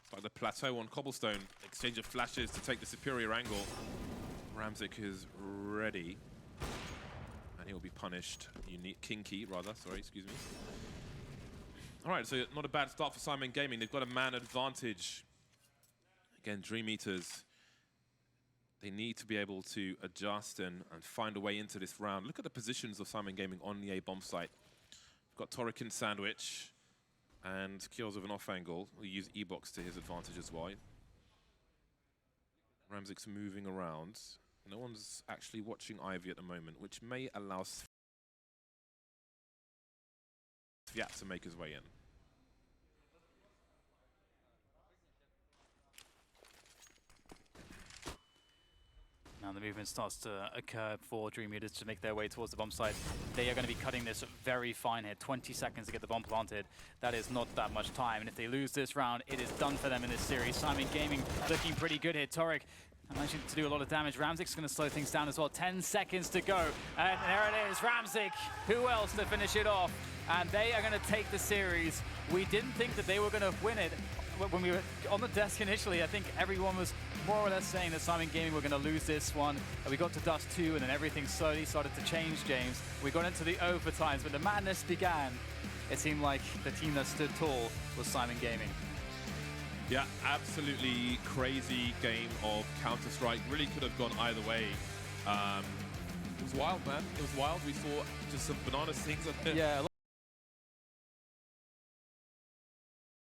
It's like the plateau on cobblestone. Exchange of flashes to take the superior angle. Ramzik is ready. And he'll be punished. Kinky, rather. Sorry, excuse me. All right, so not a bad start for Simon Gaming. They've got a man advantage. Again, Dream Eaters. They need to be able to adjust and find a way into this round. Look at the positions of Simon Gaming on the A bomb site. We've got Toric Sandwich and Kioz with an off angle. We'll use E-Box to his advantage as well. Ramzik's moving around. No one's actually watching Ivy at the moment, which may allow Sviat to make his way in. Now the movement starts to occur for Dream Eaters to make their way towards the bomb site. They are going to be cutting this very fine here. 20 seconds to get the bomb planted. That is not that much time. And if they lose this round, it is done for them in this series. Simon Gaming looking pretty good here. Toric managing to do a lot of damage. Ramzik's going to slow things down as well. 10 seconds to go. And there it is, Ramzik. Who else to finish it off? And they are going to take the series. We didn't think that they were going to win it. When we were on the desk initially, I think everyone was more or less saying that Simon Gaming were going to lose this one. We got to Dust 2, and then everything slowly started to change, James. We got into the overtimes, but the madness began. It seemed like the team that stood tall was Simon Gaming. Yeah, absolutely crazy game of Counter-Strike. Really could have gone either way. It was wild, man. It was wild. We saw just some bananas things up there. Yeah.